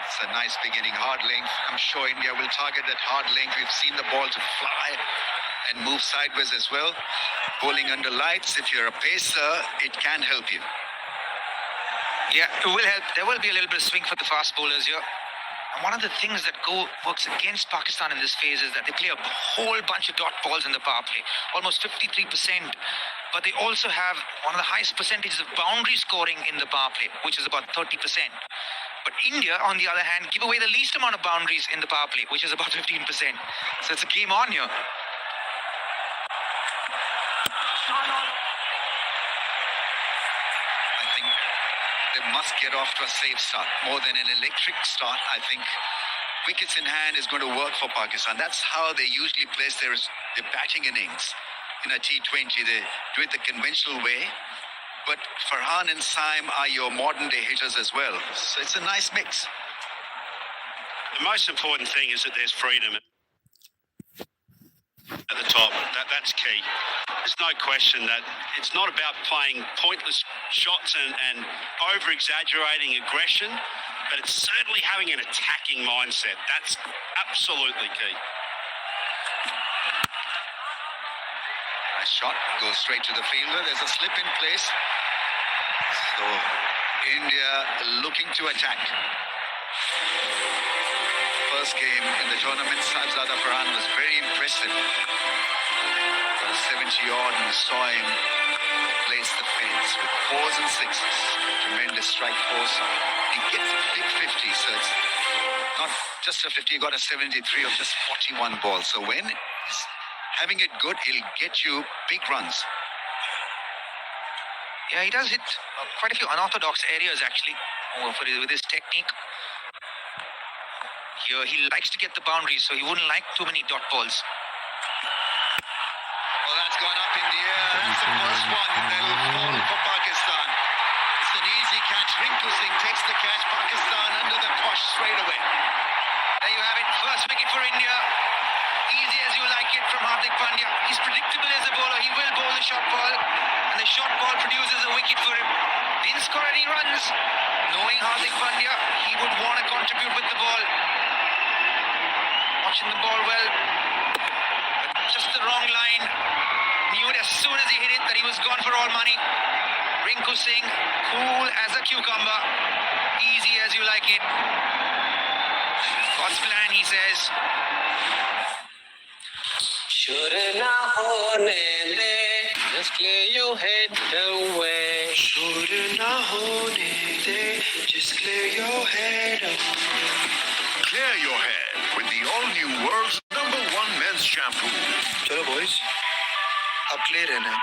It's a nice beginning, hard length. I'm sure India will target that hard length. We've seen the ball to fly and move sideways as well. Bowling under lights, if you're a pacer, it can help you. Yeah, it will help. There will be a little bit of swing for the fast bowlers here. And one of the things that works against Pakistan in this phase is that they play a whole bunch of dot balls in the power play, almost 53%. But they also have one of the highest percentages of boundary scoring in the power play, which is about 30%. But India, on the other hand, give away the least amount of boundaries in the power play, which is about 15%. So it's a game on here. I think they must get off to a safe start. More than an electric start, I think wickets in hand is going to work for Pakistan. That's how they usually place their batting innings. In a T20, they do it the conventional way. But Farhan and Saim are your modern-day hitters as well. So it's a nice mix. The most important thing is that there's freedom at the top. That's key. There's no question that it's not about playing pointless shots and over-exaggerating aggression, but it's certainly having an attacking mindset. That's absolutely key. Nice shot, goes straight to the fielder. There's a slip in place. So India looking to attack. First game in the tournament, Saibzada Farhan was very impressive. Got a 70-odd and saw him place the fence with 4s and 6s. Tremendous strike force. He gets a big 50, so it's not just a 50, he got a 73 of just 41 balls. So when he's having it good, he'll get you big runs. Yeah, he does hit quite a few unorthodox areas, actually, with his technique. Here, he likes to get the boundaries, so he wouldn't like too many dot balls. Well, that's gone up in the air. That's the first one that'll fall for Pakistan. It's an easy catch. Rinku Singh takes the catch. Pakistan under the cosh straight away. There you have it. First wicket for India. Easy as you like it from Hardik Pandya. He's predictable as a bowler. He will bowl the short ball, and the short ball produces a wicket for him. Didn't score any runs. Knowing Hardik Pandya, he would want to contribute with the ball. Watching the ball well, but just the wrong line. Knew it as soon as he hit it that he was gone for all money. Rinku Singh, cool as a cucumber. Easy as you like it. God's plan, he says. Should not hold it, just clear your head away. Should not hold it, just clear your head away. Clear your head with the all-new world's #1 men's shampoo. Chalo boys, अब clear रहना है.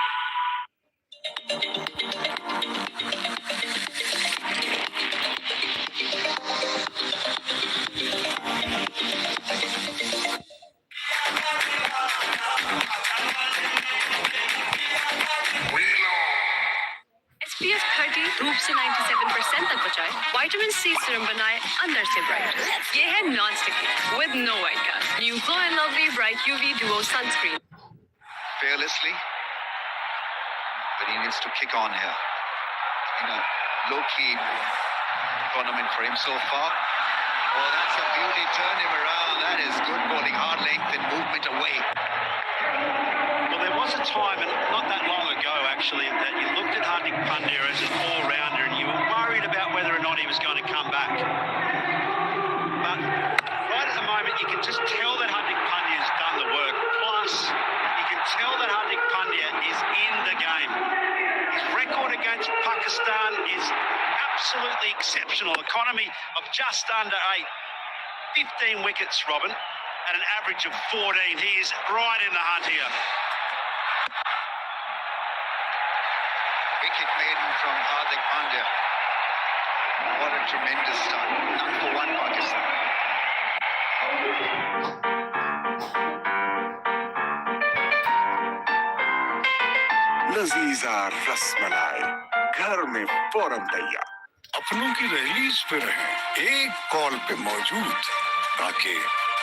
SPF 30 धूप से 97% तक बचाए, vitamin C serum बनाए अंदर से ब्राइट. ये है non sticky with no white cast. New Glow and Lovely Bright UV Duo Sunscreen. Fearlessly, but he needs to kick on here. In a low-key tournament for him so far. Oh, that's a beauty. Turn him around. That is good bowling. Hard length and movement away. Well, there was a time, and not that long ago actually, that you looked at Hardik Pandya as an all-rounder and you were worried about whether or not he was going to come back. But right at the moment, you can just tell that Hardik Pandya has done the work. Plus, you can tell that Hardik Pandya is in the game. His record against Pakistan is absolutely exceptional. Economy of just under 8. 15 wickets, Robin, at an average of 14. He is right in the hunt here. Wicket maiden from Hardik Pandya. What a tremendous start. None for one, Pakistan. लजीजा रसमलाई घर में फौरन तैयार. अपनों की release पे रहे, एक कॉल पे मौजूद, ताकि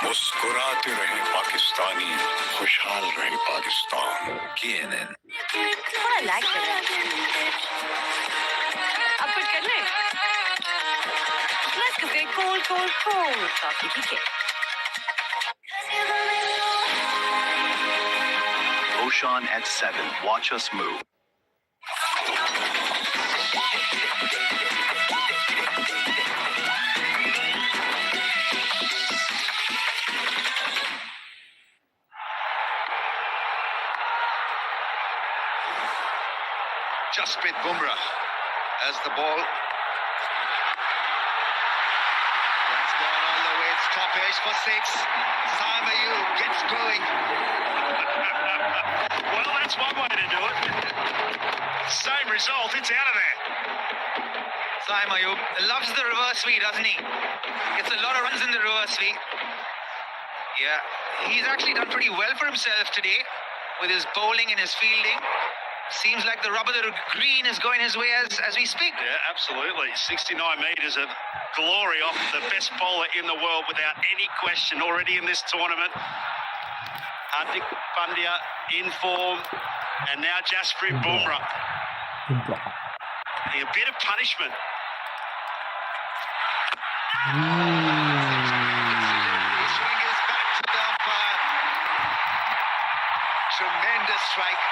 मुस्कुराते रहे पाकिस्तानी, खुशहाल रहे पाकिस्तान. थोड़ा लैग कर रहा है. अब कुछ कर ले. Let's Nescafe cold, cold, cold coffee की kick. Oshan at 7. Watch us move. Jasprit Bumrah as the ball. That's gone all the way. It's top edge for 6. Simon Yu gets going. Well, that's one way to do it. Same result, it's out of there. Simon Ayub loves the reverse sweep, doesn't he? Gets a lot of runs in the reverse sweep. Yeah, he's actually done pretty well for himself today with his bowling and his fielding. Seems like the rubber of the green is going his way as we speak. Yeah, absolutely. 69 metres of glory off the best bowler in the world without any question already in this tournament. Hardik Pandya in form, and now Jasprit Bumrah. A bit of punishment. Swing is back to the umpire. Tremendous strike.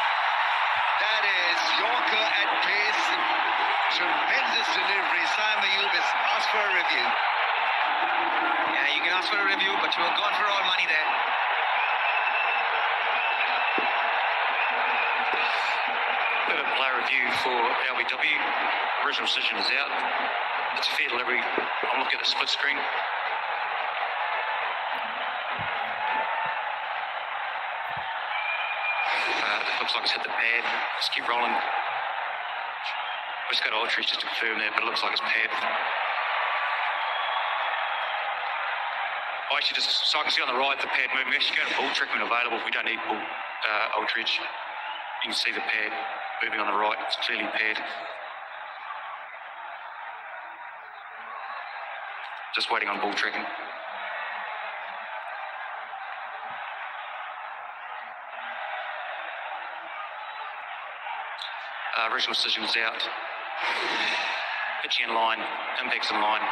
That is Yorker at pace. Tremendous delivery. Simon Ayub has asked for a review. Yeah, you can ask for a review, but you were gone for all money there. Bit of player review for LBW. Original decision is out. It's a fair delivery. I'm looking at the split screen. It looks like it's hit the pad. Just keep rolling. Just go to Ultreach just to confirm that, but it looks like it's pad. I actually just, so I can see on the right the pad moving. We actually go to ball trick when available. If we don't need ball Ultreach, you can see the pad moving on the right. It's clearly pad. Just waiting on ball tracking. Original decision is out. Pitching in line, impacts in line.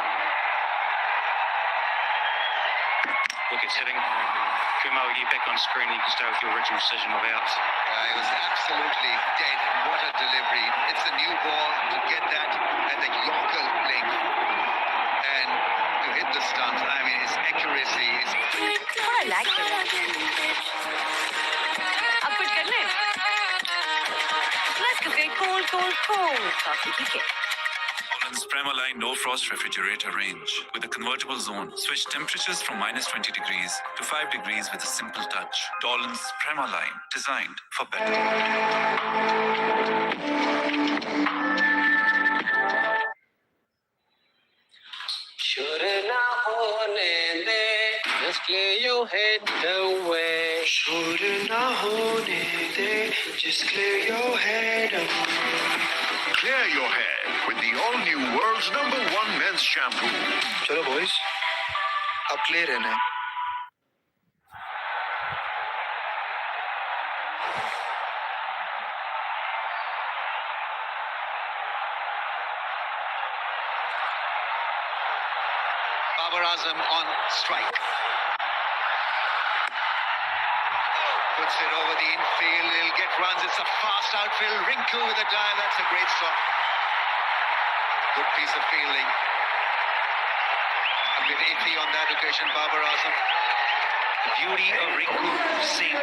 Wickets hitting. Kumo, you get back on screen, you can stay with your original decision of out. It was absolutely dead. What a delivery. It's a new ball to get that at the Yorker length. And to hit the stumps, I mean, his accuracy is... I like it. अब कुछ कर ले. Nescafe cold, cold, cold coffee की kick. Dolan's Premaline No Frost Refrigerator range with a convertible zone. Switch temperatures from -20 degrees to 5 degrees with a simple touch. Dolan's Premaline, designed for better. शुरू ना होने दे, just clear your head away. शोर ना होने दे, just clear your head away. Clear your hair with the all-new world's #1 men's shampoo. चलो boys, अब clear रहना है. Babar Azam on strike. Puts it over the infield. He'll get runs. It's a fast outfield. Rinku with a dive. That's a great stop. Good piece of fielding. A bit iffy on that occasion, Babar Azam. The beauty of Rinku Singh.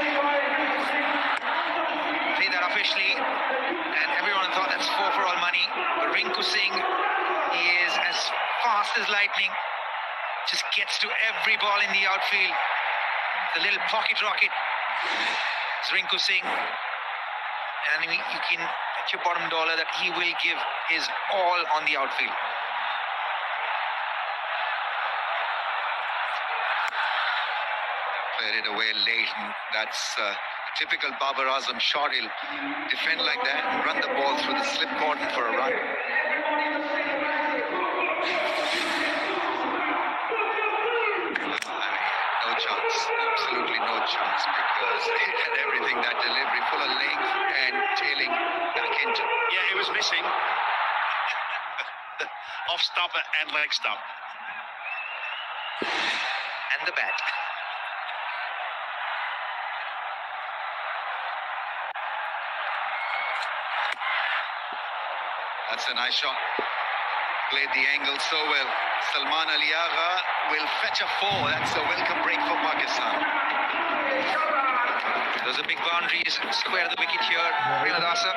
Played that officially, and everyone thought that's 4 for all money. But Rinku Singh, he is as fast as lightning. Just gets to every ball in the outfield. The little pocket rocket. It's Rinku Singh. And you can bet your bottom dollar that he will give his all on the outfield. Played it away late, and that's a typical Babar Azam shot. He'll defend like that and run the ball through the slip cordon for a run. No chance, absolutely no chance, because it had everything, that delivery, full of length and tailing back into. Yeah, it was missing. Off stumper and leg stump. the bat. That's a nice shot. Played the angle so well. Salman Ali Agha will fetch a 4. That's a welcome break for Pakistan. Those are big boundaries. Square the wicket here. Rinadasa.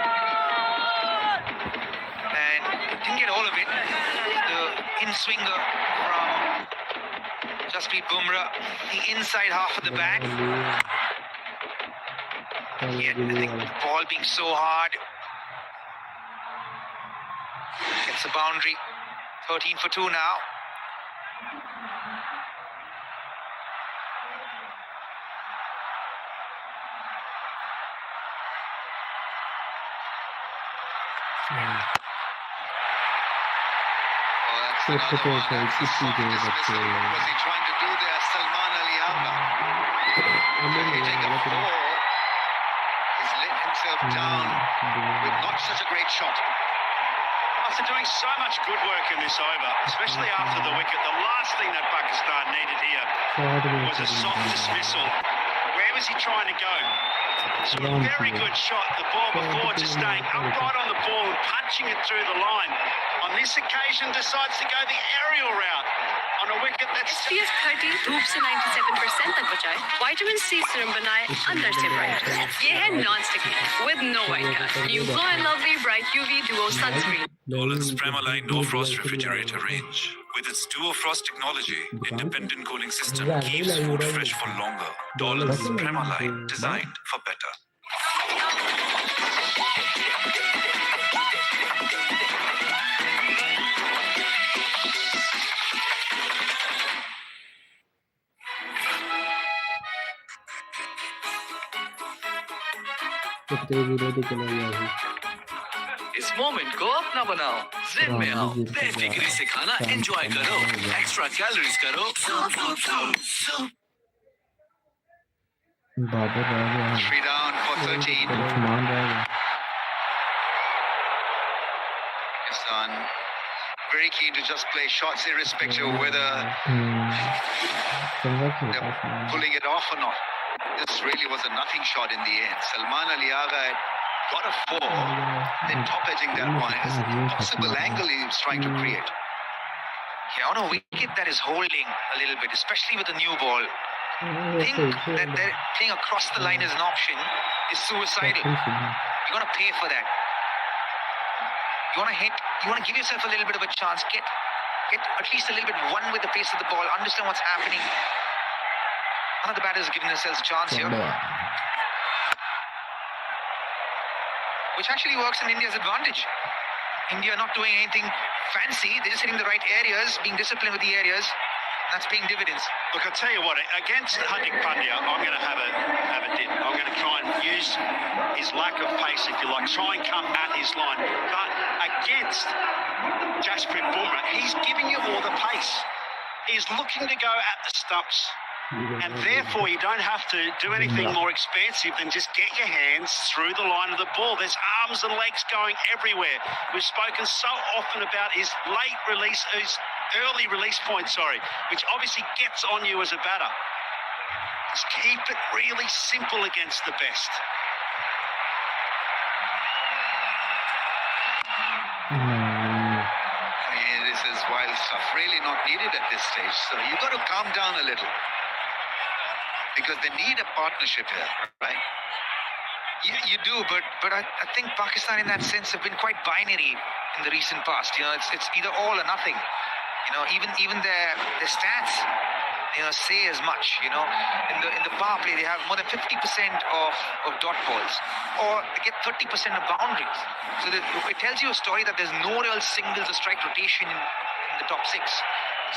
And didn't get all of it. The in-swinger from Jasprit Bumrah. The inside half of the bat. Yet, I think the ball being so hard. Gets a boundary. 13 for 2 now. Oh, that's another one. That's a soft dismissal. What was he trying to do there? Salman Ali Agha. Hitting a 4. He's let himself down with not such a great shot. After doing so much good work in this over, especially after the wicket, the last thing that Pakistan needed here was a soft dismissal. Where was he trying to go? So a very good shot, the ball before, just staying upright on the ball and punching it through the line. On this occasion, decides to go the aerial route on a wicket that's... SPF 30 धूप से 97% तक बचाए, vitamin C serum बनाए अंदर से bright. ये है non sticky with no white cast. New Glow and Lovely Bright UV Duo Sunscreen. Dolan's Premaline No Frost Refrigerator range. With its Duo Frost technology, independent cooling system keeps food fresh for longer. Dolan's Premaline, designed for better. इस moment को अपना बनाओ, gym में आओ, 10 degree से खाना enjoy करो, extra calories करो। 3 down for 13. Pakistan very keen to just play shots irrespective of whether they're pulling it off or not. This really was a nothing shot in the end. Salman Ali Agha had got a 4, then top edging that one. It's a possible angle he was trying to create. Yeah, on a wicket that is holding a little bit, especially with the new ball. Think that they're playing across the line as an option is suicidal. You're going to pay for that. You want to hit, you want to give yourself a little bit of a chance. Get at least a little bit one with the pace of the ball, understand what's happening. None of the batters are giving themselves a chance here. Which actually works in India's advantage. India not doing anything fancy, they're just hitting the right areas, being disciplined with the areas. That's paying dividends. Look, I'll tell you what, against Hardik Pandya, I'm going to have a dip. I'm going to try and use his lack of pace, if you like, try and come at his line. But against Jasprit Bumrah, he's giving you all the pace. He's looking to go at the stumps. And therefore, you don't have to do anything more expansive than just get your hands through the line of the ball. There's arms and legs going everywhere. We've spoken so often about his late release, his early release point, which obviously gets on you as a batter. Just keep it really simple against the best. This is wild stuff. Really not needed at this stage. So you've got to calm down a little. Because they need a partnership here, right? You do, but I think Pakistan in that sense have been quite binary in the recent past. You know, it's either all or nothing. You know, even their stats, you know, say as much. You know, in the power play they have more than 50% of dot balls, or they get 30% of boundaries. So it tells you a story that there's no real singles or strike rotation in the top 6.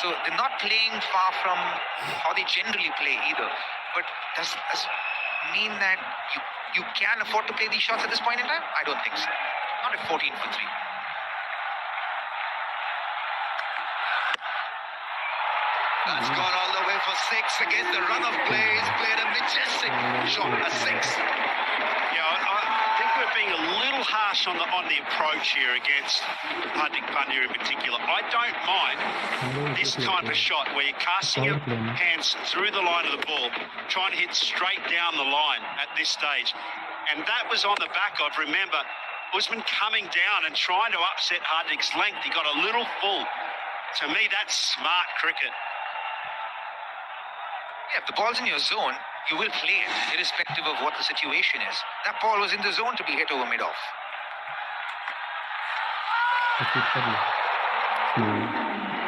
So they're not playing far from how they generally play either. But does it mean that you can afford to play these shots at this point in time? I don't think so. Not at 14 for 3. That's gone all the way for 6 against the run of play. He's played a majestic shot, a 6. Yeah, I think we're being a little harsh on the approach here against Hardik Pandya in particular. I don't mind this type of shot where you're casting your hands through the line of the ball, trying to hit straight down the line at this stage. And that was on the back of, remember, Usman coming down and trying to upset Hardik's length. He got a little full. To me, that's smart cricket. Yeah, if the ball's in your zone, you will play it, irrespective of what the situation is. That ball was in the zone to be hit over mid-off.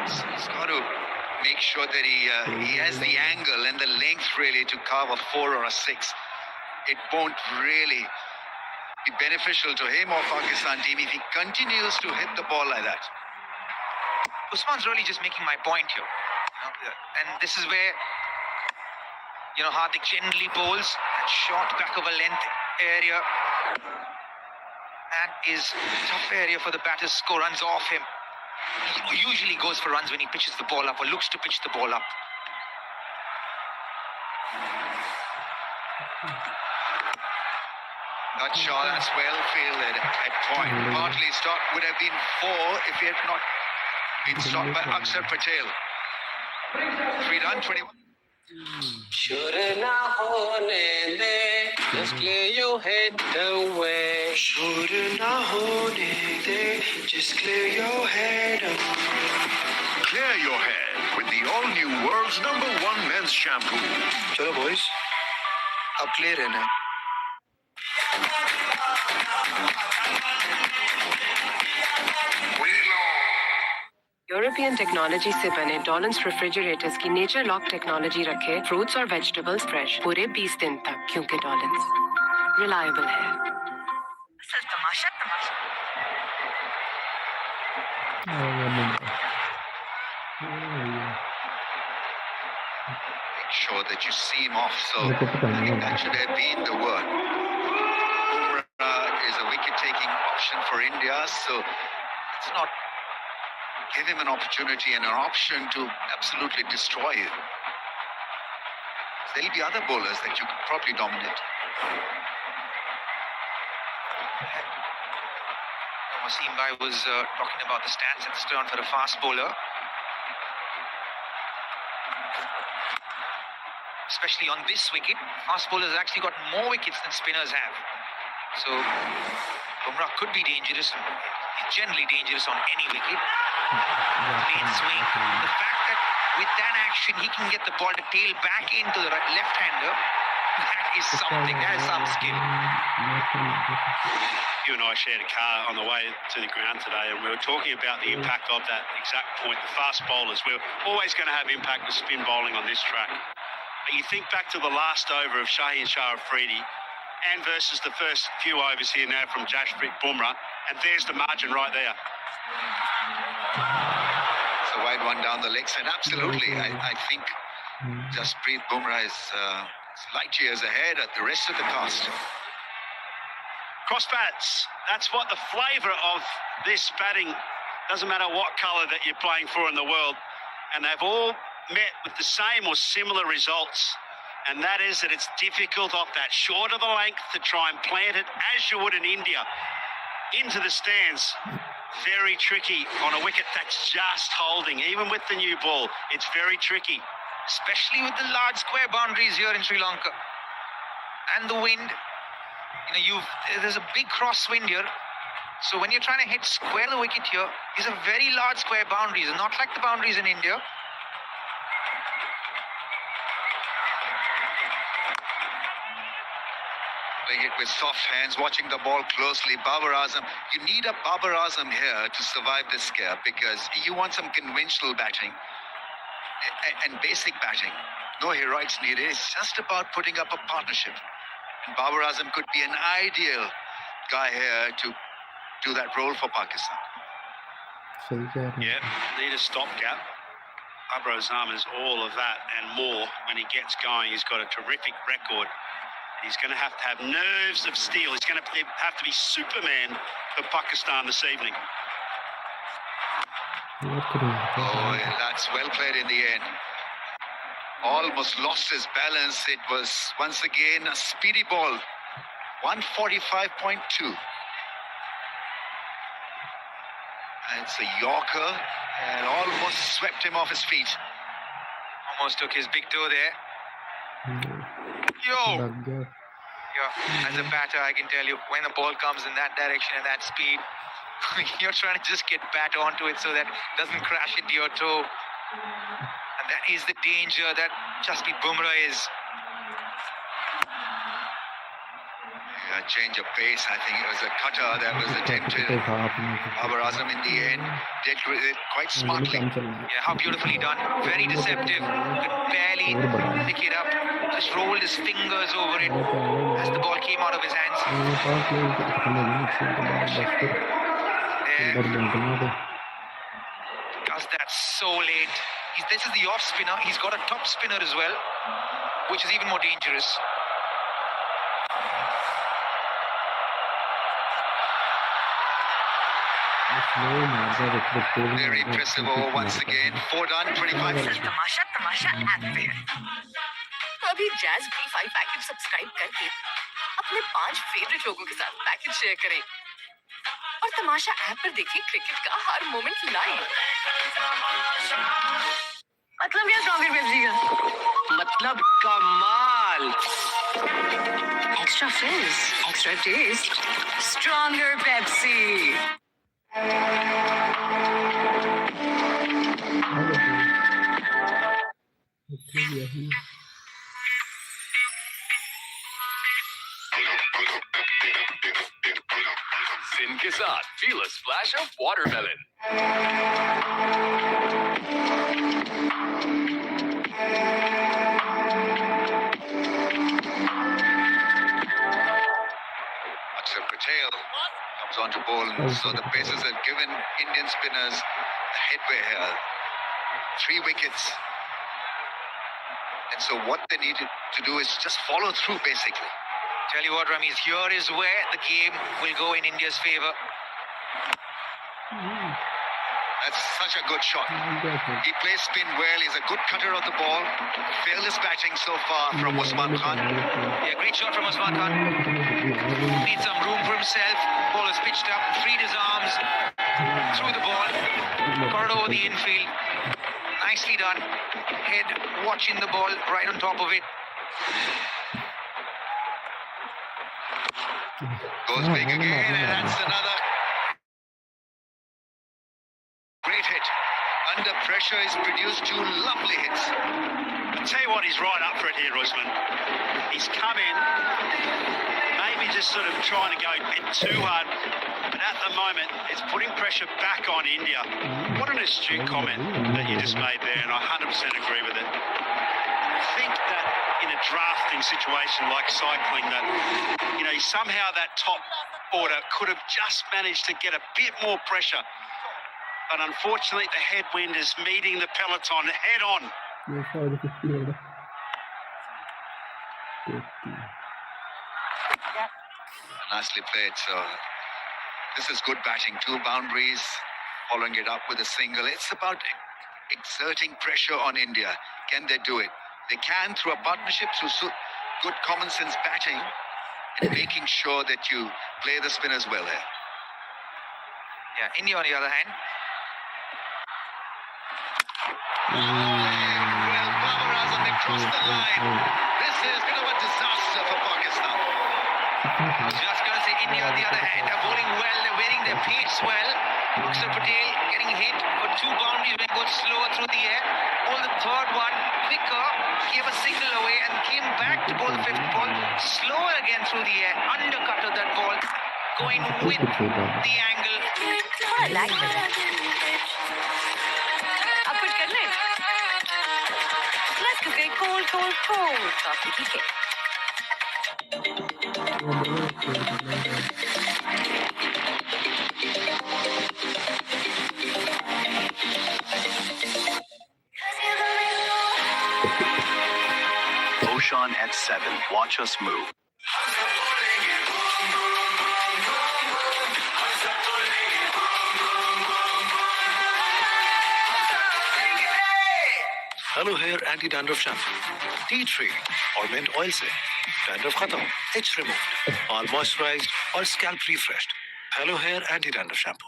So he's got to make sure that he has the angle and the length really to carve a 4 or a 6. It won't really be beneficial to him or Pakistan team if he continues to hit the ball like that. Usman's really just making my point here. And this is where, Hardik generally bowls that short back of a length area. That is a tough area for the batters to score runs off him. He usually goes for runs when he pitches the ball up or looks to pitch the ball up. That shot, that's well fielded at point. Partly stop would have been 4 if he had not been stopped by Akshar Patel. 3 run, 21. Should na hone de, just clear your head away. Should na hone de, just clear your head away. Clear your head with the all-new world's #1 men's shampoo. चलो boys, अब clear है ना? European technology से बने डॉलन्स refrigerators की nature lock technology रखे fruits और vegetables fresh पूरे 20 दिन तक, क्योंकि डॉलन्स रिलायबल है। असल तमाशा तमाशा। Make sure that you see him off. So I think that should have been the word. Bumrah is a wicket-taking option for India, so it's not. Give him an opportunity and an option to absolutely destroy you. There'll be other bowlers that you could probably dominate. Wasim Bhai was talking about the stance at the stern for a fast bowler. Especially on this wicket, fast bowlers have actually got more wickets than spinners have. So Bumrah could be dangerous. He's generally dangerous on any wicket. Lane swing. The fact that with that action he can get the ball to tail back into the left-hander, that is something. That is some skill. You and I shared a car on the way to the ground today, and we were talking about the impact of that exact point. The fast bowlers, we're always going to have impact with spin bowling on this track. But you think back to the last over of Shaheen Shah Afridi and versus the first few overs here now from Jasprit Bumrah, and there's the margin right there. It's a wide one down the legs, and absolutely, I think Jasprit Bumrah is light years ahead at the rest of the cast. Cross bats, that's what the flavour of this batting, doesn't matter what colour that you're playing for in the world, and they've all met with the same or similar results, and that is that it's difficult off that short of the length to try and plant it as you would in India into the stands. Very tricky on a wicket that's just holding. Even with the new ball, it's very tricky. Especially with the large square boundaries here in Sri Lanka. And the wind. There's a big crosswind here. So when you're trying to hit square the wicket here, these are very large square boundaries, not like the boundaries in India. Playing it with soft hands, watching the ball closely. Babar Azam, you need a Babar Azam here to survive this scare, because you want some conventional batting and basic batting. No heroics needed. It's just about putting up a partnership. And Babar Azam could be an ideal guy here to do that role for Pakistan. Yeah, need a stopgap. Babar Azam is all of that and more. When he gets going, he's got a terrific record. He's going to have nerves of steel. He's going to have to be Superman for Pakistan this evening. Oh, that's well played in the end. Almost lost his balance. It was once again a speedy ball 145.2. And it's a Yorker and almost swept him off his feet. Almost took his big toe there. Yo! Yeah, as a batter, I can tell you, when the ball comes in that direction and that speed, you're trying to just get bat onto it so that it doesn't crash into your toe. And that is the danger that Jasprit Bumrah is. A change of pace. I think it was a cutter that was attempted. Babar Azam in the end dealt with it quite smartly. Yeah, how beautifully done. Very deceptive. Could barely pick it up. Just rolled his fingers over it as the ball came out of his hands. There. Does that so late. This is the off spinner. He's got a top spinner as well, which is even more dangerous. Very impressive over once again. 4 done, 25. Tamasha Tamasha app पे है। तो अभी jazz B5 package subscribe करके अपने 5 favourite लोगों के साथ package share करें और तमाशा ऐप पर देखिए क्रिकेट का हर मोमेंट लाइव। मतलब क्या स्ट्रॉन्गर पेप्सी का? मतलब कमाल। Extra fizz, extra taste, stronger Pepsi. Sin के साथ feel a splash of watermelon. Patel comes on to bowl, so the Pacers have given Indian spinners a headway here. 3 wickets. And so what they need to do is just follow through, basically. Tell you what, Ramesh, here is where the game will go in India's favour. That's such a good shot. He plays spin well. He's a good cutter of the ball. Fearless batting so far from Usman Khan. Yeah, great shot from Usman Khan. Needs some room for himself. Ball is pitched up, freed his arms, threw the ball, got it over the infield. Nicely done. Head watching the ball right on top of it. Goes big again, and that's another great hit. Under pressure, he's produced 2 lovely hits. I'll tell you what, he's right up for it here, Usman. He's come in, maybe just sort of trying to go a bit too hard, but at the moment, it's putting pressure back on India. What an astute comment that you just made there, and I 100% agree with it. I think that in a drafting situation like cycling, that, you know, somehow that top order could have just managed to get a bit more pressure. But unfortunately, the headwind is meeting the peloton head on. Nicely played. So this is good batting. 2 boundaries, following it up with a single. It's about exerting pressure on India. Can they do it? They can through a partnership, through good common sense batting, and making sure that you play the spinners well there. Yeah, India on the other hand. Well, Babar Azam, they crossed the line. This is a bit of a disaster for Pakistan. I was just going to say India on the other hand are bowling well, they're wearing their pace well. Akshar Patel getting hit for 2 boundaries when he goes slower through the air. Bowled the 3rd one quicker, gave a single away and came back to bowl the 5th ball. Slower again through the air, undercutted that ball, going with the angle. थोड़ा lag कर रहा है। अब कुछ कर ले। Let's cook a cold coffee, ठीक है? Oshan at 7. Watch us move. Hello hair anti dandruff shampoo, tea tree और मिंट ऑयल से डैंड्रफ खत्म, इच रिमूव्ड और मॉइस्चराइज्ड और scalp refreshed. Hello hair anti dandruff shampoo.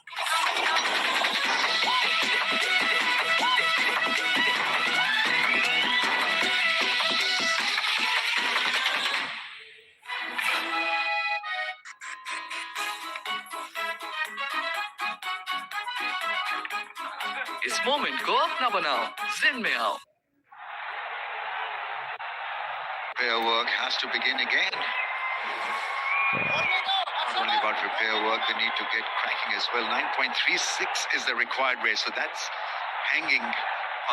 इस मोमेंट को अपना बनाओ, जिन में आओ। Repair work has to begin again. Not only about repair work, they need to get cracking as well. 9.36 is the required rate, so that's hanging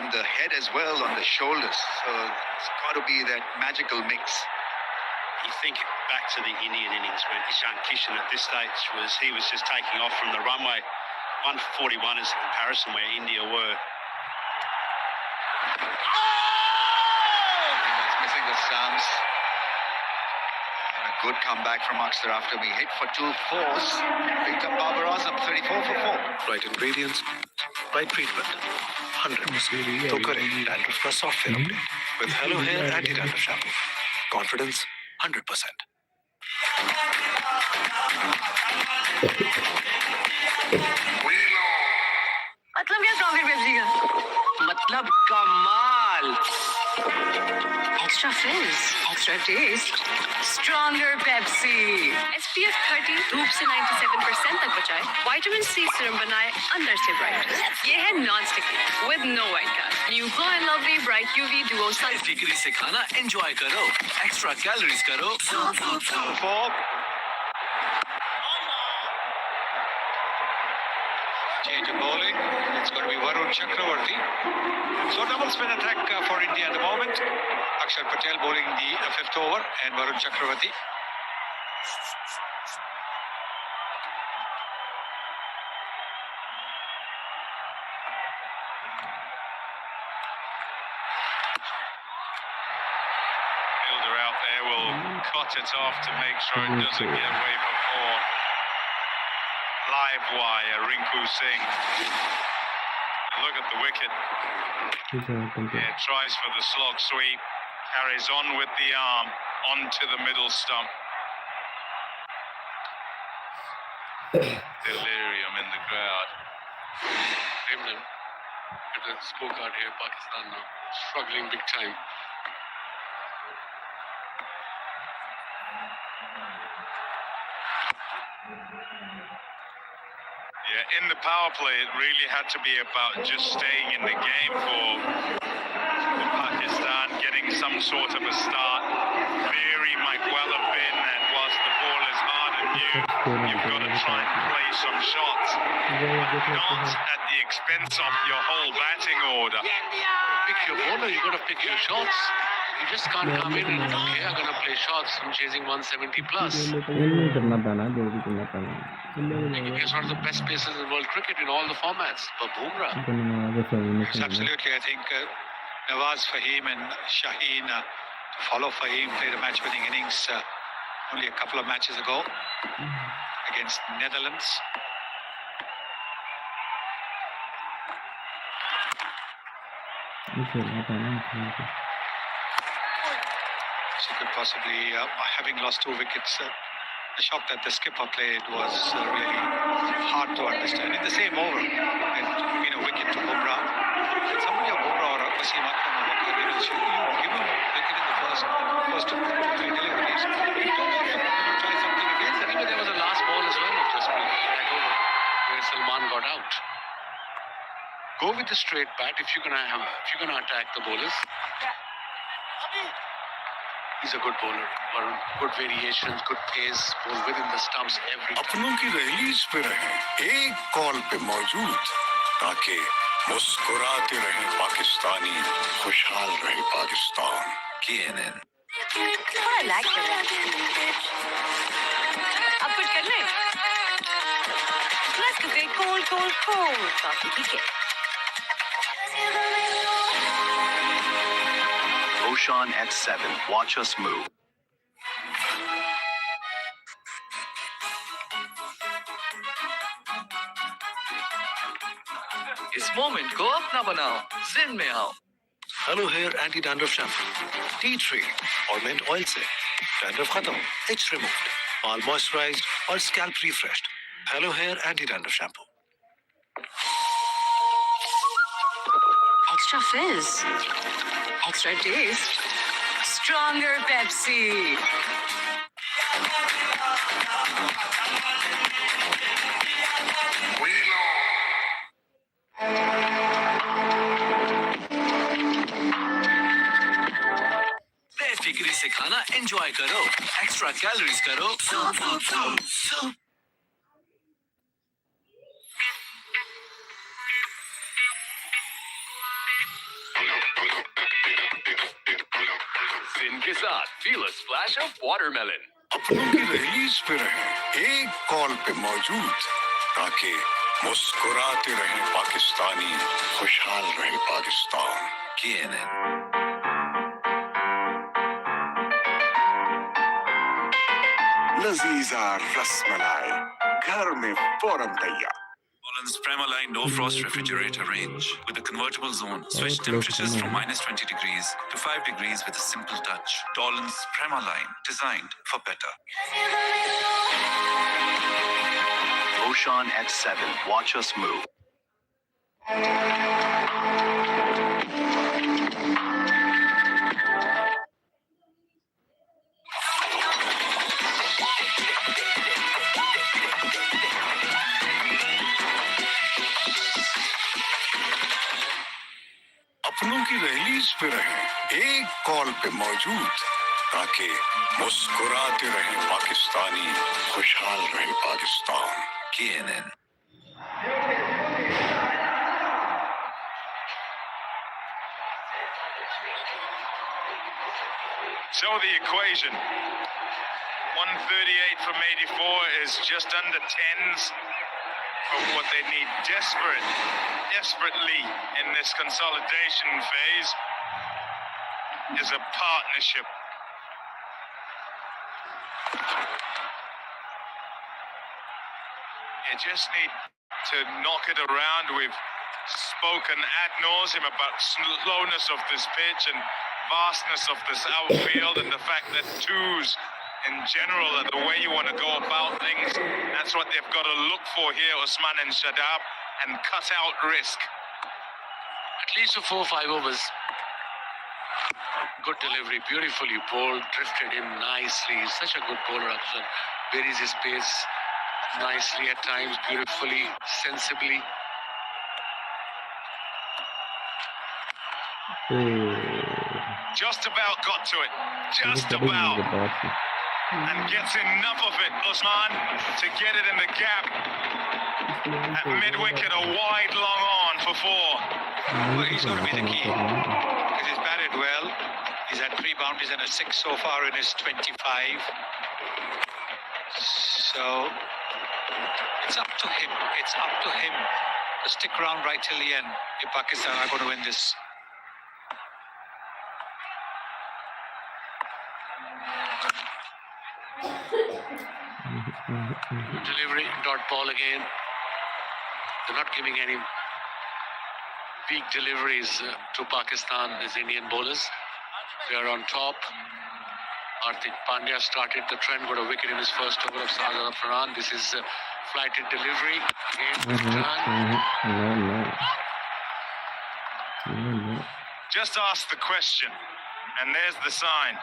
on the head as well, on the shoulders. So it's got to be that magical mix. You think back to the Indian innings when Ishan Kishan at this stage was just taking off from the runway. 141 is the comparison where India were. That's missing the stumps. And a good comeback from Akshar after we hit for 2 fours. Picked up Babar Azam, 34 for 4. Right ingredients, right treatment, 100%. तो करें dandruff का software update with Hello Hair Anti Dandruff Shampoo. Confidence 100%. मतलब क्या coffee Pepsi का? मतलब कमाल। Extra fizz, extra taste, stronger Pepsi. SPF 30 धूप से 97% तक बचाए, विटामिन सी सीरम बनाए अंदर से ब्राइट। ये है non sticky with no white cast. New Glow and Lovely Bright UV Duo Sun. Bakery से खाना एंजॉय करो, एक्स्ट्रा कैलोरीज करो। Change of bowling. It's going to be Varun Chakravarti. So double spin attack for India at the moment. Akshar Patel bowling the 5th over and Varun Chakravarti. Fielder out there will cut it off to make sure it doesn't get away from 4. Live wire, Rinku Singh. Look at the wicket. Yeah, tries for the slog sweep. Carries on with the arm onto the middle stump. Delirium in the crowd. Look at the scorecard here, Pakistan now struggling big time. Yeah, in the power play, it really had to be about just staying in the game for Pakistan, getting some sort of a start. Very might well have been that whilst the ball is hard and new, you've got to try and play some shots. Not at the expense of your whole batting order. Pick your bowler, you got to pick your shots. You just can't come in and okay, I'm gonna play shots. I'm chasing 170 plus. He's one of the best pacers in world cricket in all the formats. But Bumrah. Yes, absolutely. I think Nawaz Fahim and Shaheen to follow Fahim played a match-winning innings only a couple of matches ago against Netherlands. She could possibly, having lost 2 wickets, the shot that the skipper played was really hard to understand. In the same over, it wicket to Bumrah. Somebody or Bumrah or Wasim Akram or Wakar, you give him a wicket in the first 2 deliveries. Try something again. But there was a last ball as well of Jaspreet, right over, where Salman got out. Go with the straight bat if you're gonna attack the bowlers. He's a good bowler. Varun. Good variations, good pace, bowl within the stumps every time. अपनों की release पे रहे, एक call पे मौजूद, ताकि मुस्कुराते रहे पाकिस्तानी, खुशहाल रहे पाकिस्तान। KNN. थोड़ा लैग कर रहा है। अब कुछ कर ले। Let's get cold coffee. ठीक है। Oshan at 7. Watch us move. इस मोमेंट को अपना बनाओ, जिन में आओ। Hello hair anti dandruff shampoo, tea tree और मिंट ऑयल से डैंड्रफ खत्म, एच रिमूव्ड, ऑल मॉइस्चराइज्ड और scalp refreshed. Hello hair anti dandruff shampoo. Extra fizz, extra taste, stronger Pepsi. बेफिक्री से खाना एंजॉय करो, एक्स्ट्रा कैलोरीज करो. Fin के साथ feel a splash of watermelon. अपनों की रिलीज पे रहें, एक कॉल पे मौजूद, ताकि मुस्कुराते रहें पाकिस्तानी, खुशहाल रहे पाकिस्तान. CNN. लजीजा रसमलाई घर में फौरन तैयार. Dolan's Premaline No Frost Refrigerator Range with a convertible zone. Switch temperatures from minus 20 degrees to 5 degrees with a simple touch. Dolan's Premaline, designed for better. Ocean at 7. Watch us move. अपनों की release पे रहें, एक call पे मौजूद, ताकि मुस्कुराते रहें पाकिस्तानी, खुशहाल रहे Pakistan. CNN. So the equation, 138 from 84 is just under tens of what they need desperately in this consolidation phase is a partnership. You just need to knock it around. We've spoken ad nauseum about slowness of this pitch and vastness of this outfield and the fact that twos in general are the way you want to go about things. That's what they've got to look for here, Usman and Shadab, and cut out risk. At least for 4-5 overs. Good delivery, beautifully bowled, drifted in nicely. Such a good bowler, Akshar. Varies his pace nicely at times, beautifully, sensibly. Just about got to it. Just about. And gets enough of it, Usman, to get it in the gap. At mid-wicket, a wide long on for 4. Well, he's going to be the key because he's batted well. He's had 3 boundaries and a 6 so far in his 25. So it's up to him. It's up to him to stick around right till the end if Pakistan are going to win this. Delivery, dot ball again. They're not giving any weak deliveries to Pakistan, these Indian bowlers. They are on top. Hardik Pandya started the trend, got a wicket in his first over of Sajid Farhan. This is flighted delivery. Just ask the question, and there's the sign.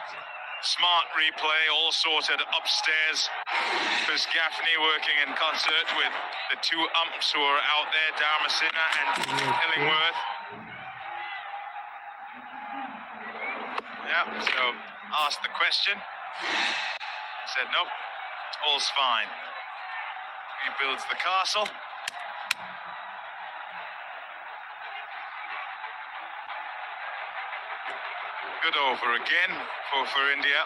Smart replay, all sorted upstairs. There's Gaffney working in concert with the 2 umps who are out there, Dharmasena and Illingworth. Yeah, so asked the question. Said, nope, all's fine. Rebuilds the castle. Good over again for India.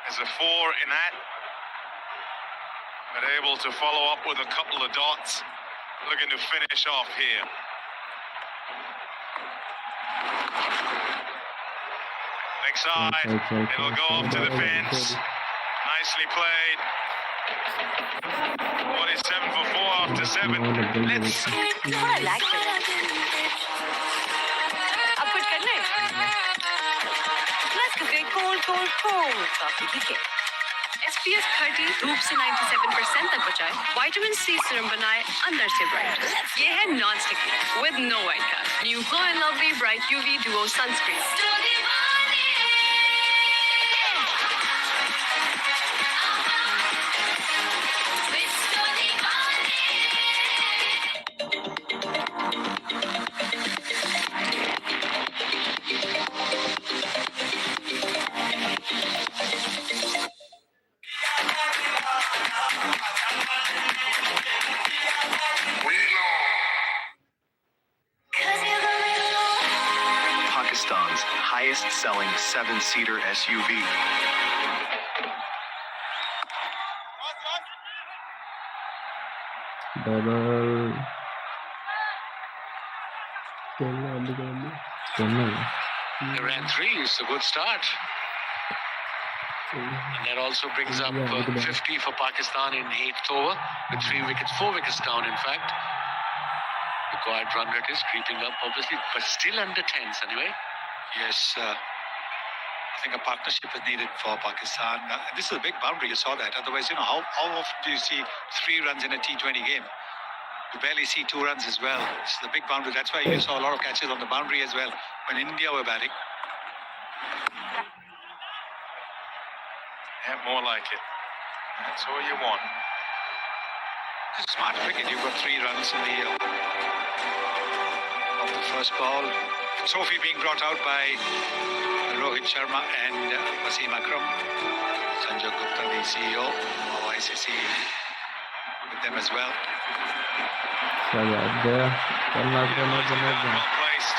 There's a 4 in that. But able to follow up with a couple of dots. Looking to finish off here. Leg side. It'll go off to the fence. Nicely played. 47 for 4 after 7. Let's. What I like about it. अब cold cold coffee की kick SPF 30 धूप से 97% तक बचाए vitamin C serum बनाए अंदर से bright ये है non sticky with no white cast new glow and lovely bright UV duo sunscreen Pakistan's highest-selling seven-seater SUV. Double. They ran three. It's a good start. And that also brings up 50 for Pakistan in 8th over with 3 wickets, 4 wickets down, in fact. The required run rate is creeping up, obviously, but still under 10s anyway. Yes, I think a partnership is needed for Pakistan. This is a big boundary, you saw that. Otherwise, how often do you see 3 runs in a T20 game? You barely see 2 runs as well. This is a big boundary. That's why you saw a lot of catches on the boundary as well when India were batting. Yeah, more like it. That's all you want. Smart wicket. You've got 3 runs in the of the first ball. Sophie being brought out by Rohit Sharma and Wasim Akram. Sanjay Gupta, the CEO of ICC, with them as well. Well placed.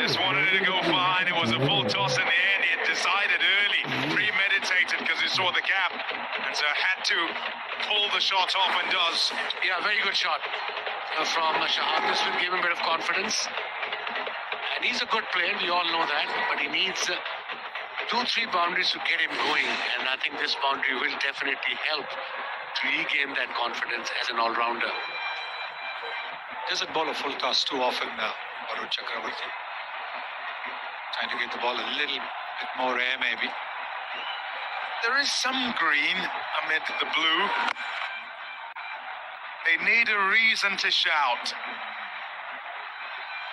Just wanted it to go fine. It was a full toss in the end. He had decided early, premeditated because he saw the gap, and so had to pull the shot off and does. Yeah, very good shot from Shahab. This will give him a bit of confidence. And he's a good player, we all know that, but he needs 2-3 boundaries to get him going, and I think this boundary will definitely help to regain that confidence as an all-rounder. Doesn't bowl a full toss too often, Varun Chakravarti. Trying to get the ball a little bit more air, maybe. There is some green amid the blue. They need a reason to shout.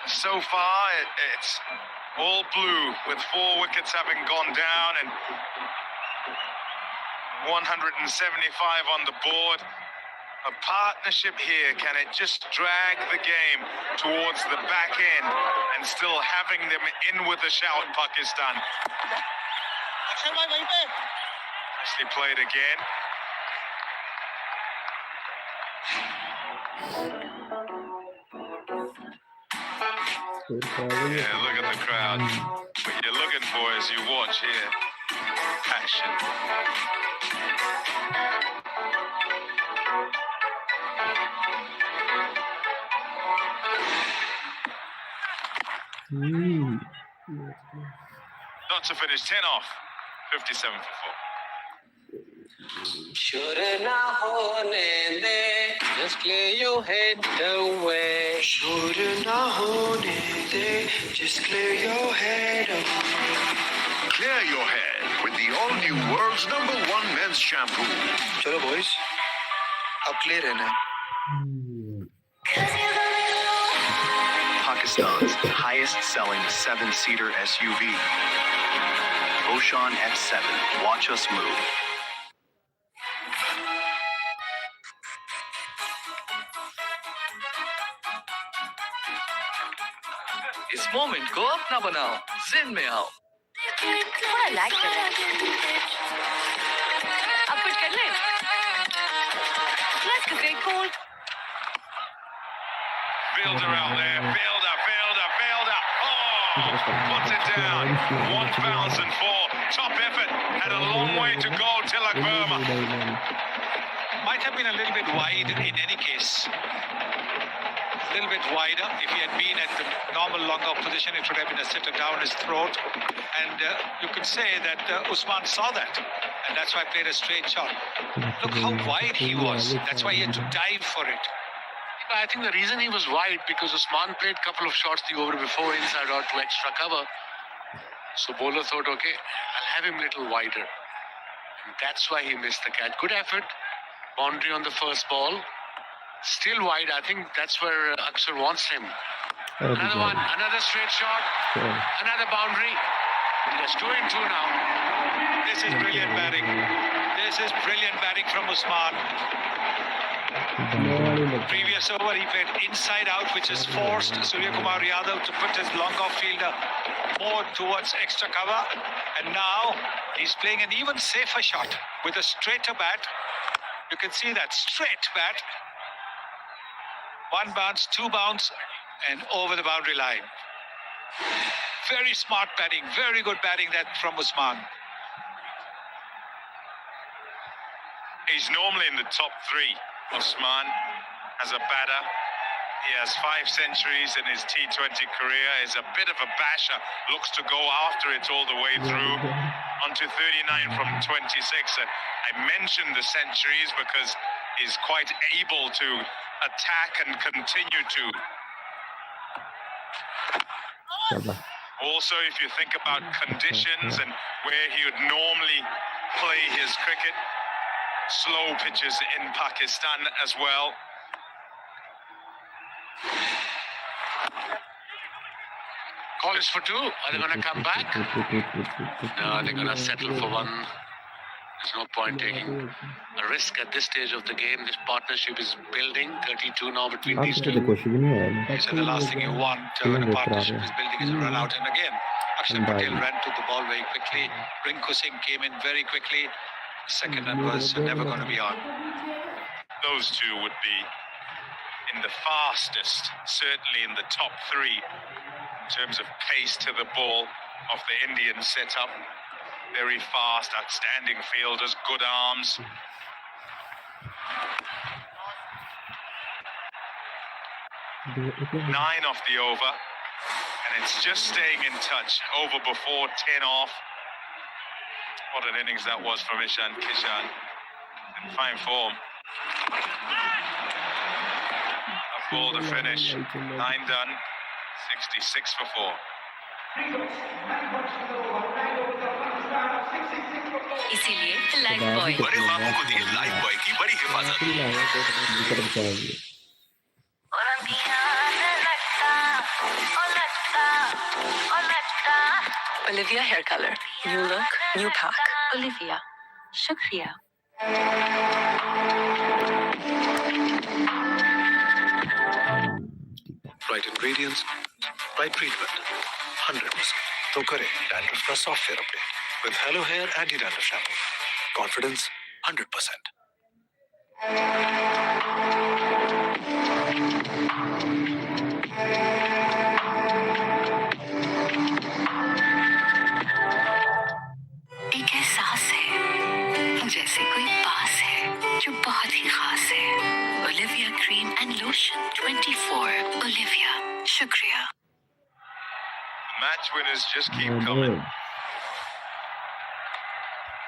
So far, it's all blue, with 4 wickets having gone down and 175 on the board. A partnership here, can it just drag the game towards the back end and still having them in with a shout, Pakistan? Nicely played again. Yeah, look at the crowd. What you're looking for as you watch here, passion. Not to finish 10 off, 57 for 4. Sure na hone de, just clear your head away. Sure na hone de, just clear your head away. Clear your head with the all-new world's #1 men's shampoo. चलो boys, अब clear रहना है. Pakistan's highest-selling 7-seater SUV. Oshan X7. Watch us move. इस moment को अपना बनाओ, जिन में आओ. थोड़ा लैग कर रहा है. अब कुछ कर ले. Let's get cold. Fielder out there, fielder. Oh, puts it down. 1,004. Top effort. Had a long way to go, Tilak Verma. Might have been a little bit wide in any case. A little bit wider. If he had been at the normal longer position, it would have been a sitter down his throat. And you could say that Usman saw that. And that's why he played a straight shot. Look how wide he was. That's why he had to dive for it. I think the reason he was wide because Usman played a couple of shots the over before inside out to extra cover. So bowler thought, okay, I'll have him a little wider. And that's why he missed the catch. Good effort. Boundary on the first ball. Still wide. I think that's where Akshar wants him. Another one. Another straight shot. Another boundary. There's 2 in 2 now. This is brilliant batting. This is brilliant batting from Usman. Previous over, he played inside out, which has forced Surya Kumar Yadav to put his long off fielder more towards extra cover. And now he's playing an even safer shot with a straighter bat. You can see that straight bat. 1 bounce, 2 bounce, and over the boundary line. Very smart batting, very good batting that from Usman. He's normally in the top 3. Usman, as a batter. He has 5 centuries in his T20 career. Is a bit of a basher. Looks to go after it all the way through. Onto 39 from 26. And I mentioned the centuries because he's quite able to attack and continue to. Also, if you think about conditions and where he would normally play his cricket, slow pitches in Pakistan as well. Call is for 2. Are they going to come back? No, they're going to settle for 1. There's no point taking a risk at this stage of the game. This partnership is building. 32 now between these two. He said the last thing you want when a partnership is building is a run out. And again, Akshar Patel ran to the ball very quickly. Rinku Singh came in very quickly. The second run was never going to be on. Those 2 would be in the fastest, certainly in the top 3 in terms of pace to the ball of the Indian setup. Very fast, outstanding fielders, good arms. 9 off the over, and it's just staying in touch. Over before, 10 off. What an innings that was from Ishan Kishan. In fine form. A ball to finish. 9 done. 66 for 4. इसीलिए life boy बड़े बाबू को दी life boy की बड़ी हिफाजत। Olivia hair color, new look, new pack. Olivia, shukriya. Right ingredients, right treatment, 100%. तो करें dandruff का software update with Hello Hair Anti-Dandruff Shampoo. Confidence 100%. एक एहसास है जैसे कोई पास है जो बहुत ही खास है। Olivia cream and lotion 24. Olivia, shukriya. Match winners just keep coming.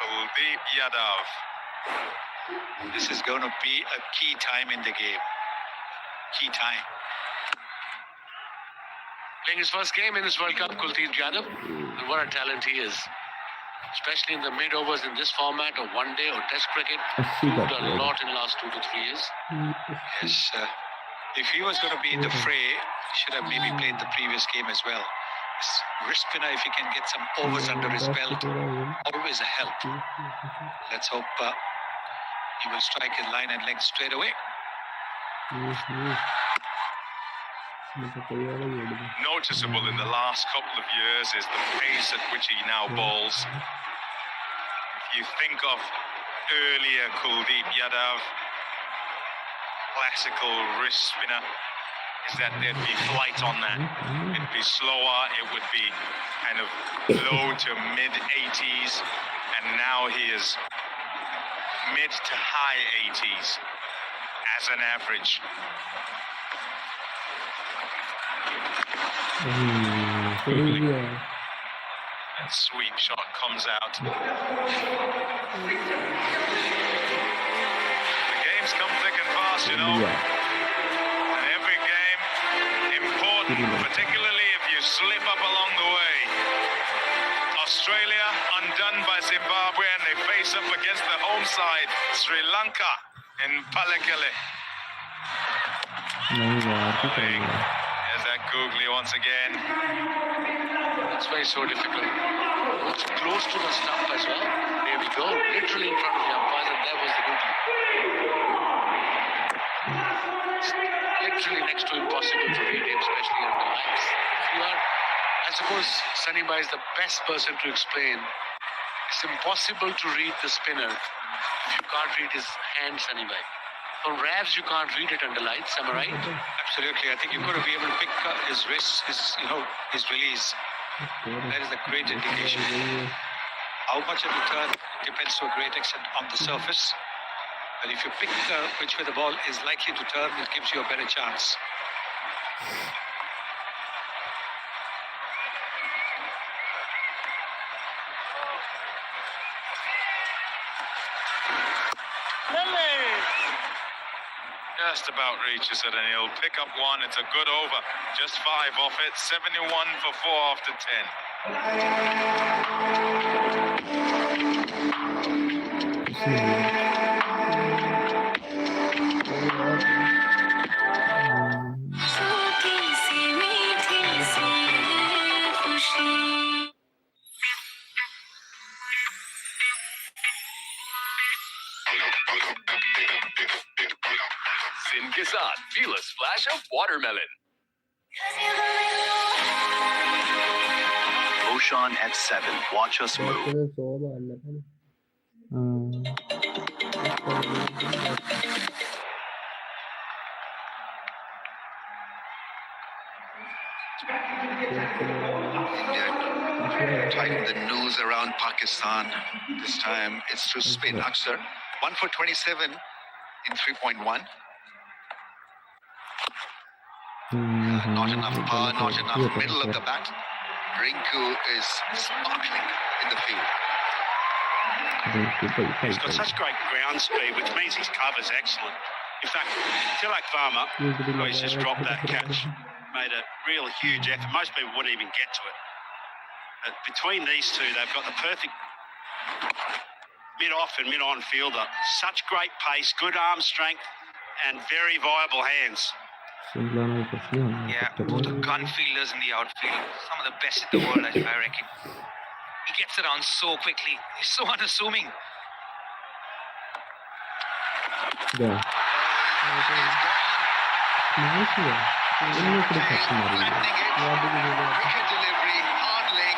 Kuldeep Yadav. This is going to be a key time in the game. Key time. Playing his first game in this World Cup, Kuldeep Yadav. And what a talent he is. Especially in the mid-overs in this format of one-day or test cricket. Proved a lot in the last 2 to 3 years. Yes, if he was going to be in the fray, he should have maybe played the previous game as well. His wrist spinner, if he can get some overs under his belt, always a help. Let's hope he will strike his line and length straight away. Noticeable in the last couple of years is the pace at which he now bowls. If you think of earlier Kuldeep Yadav, classical wrist spinner, is that there'd be flight on that. It'd be slower, it would be kind of low to mid 80s, and now he is mid to high 80s as an average. That sweep shot comes out. The game's come thick and fast, you know. And every game important, particularly if you slip up along the way. Australia undone by Zimbabwe, and they face up against the home side, Sri Lanka, in Pallekele. There's that googly once again. That's why it's so difficult. It's close to the stump as well. There we go, literally in front of the umpires, and there was the googly. It's literally next to impossible to read him, especially under lights. I suppose Sunny Bhai is the best person to explain. It's impossible to read the spinner if you can't read his hand, Sunny Bhai. On Ravs, you can't read it under lights, am I right? Absolutely. I think you've got to be able to pick his wrist, his release. That is a great indication. How much it will turn depends to a great extent on the surface. But if you pick which way the ball is likely to turn, it gives you a better chance. Just about reaches it, and he'll pick up one. It's a good over. Just 5 off it. 71 for 4 after 10. Sin ke saath, feel a splash of watermelon. Oshan at 7. Watch us move. Tighten the noose around Pakistan. This time it's through spin. Aksar, 1 for 27 in 3.1. Not enough power, not enough middle of the bat. Rinku is sparkling in the field. He's got such great ground speed, which means his cover's excellent. In fact, Tilak Varma, who has just dropped that catch, made a real huge effort. Most people wouldn't even get to it. But between these two, they've got the perfect mid-off and mid-on fielder. Such great pace, good arm strength, and very viable hands. Yeah, both the gun fielders in the outfield, some of the best in the world, I reckon. He gets around so quickly. He's so unassuming. Wicket delivery, hard leg.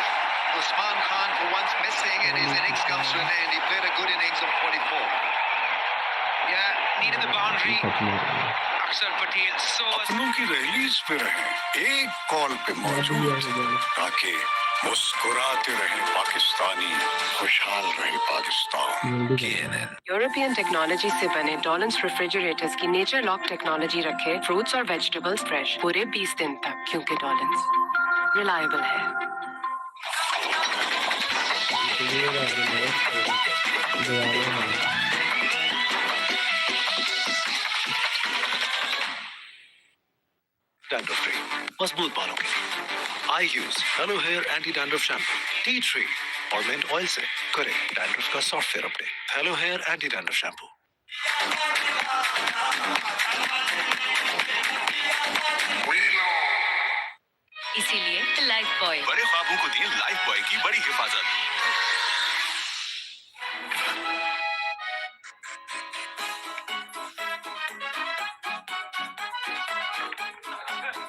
Usman Khan for once missing, and his innings comes to an end. He played a good innings of 44. Yeah, needed the boundary. Aksar Patel so... अपनों की release पे रहें, एक call पे मौजूद, ताकि मुस्कुराते रहे पाकिस्तानी, खुशहाल रहे पाकिस्तान. यूरोपियन टेक्नोलॉजी से बने डॉलन्स रेफ्रिजरेटर्स की नेचर लॉक टेक्नोलॉजी रखे फ्रूट्स और वेजिटेबल्स फ्रेश पूरे 20 दिन तक, क्योंकि डॉलन्स रिलायबल है. Dandruff free, मजबूत बालों के लिए. I use Hello Hair Anti-Dandruff Shampoo, tea tree और mint oil से करें dandruff का software update. Hello Hair Anti-Dandruff Shampoo. इसीलिए लाइफ बॉय बड़े ख्वाबों को दिए लाइफ बॉय की बड़ी हिफाजत.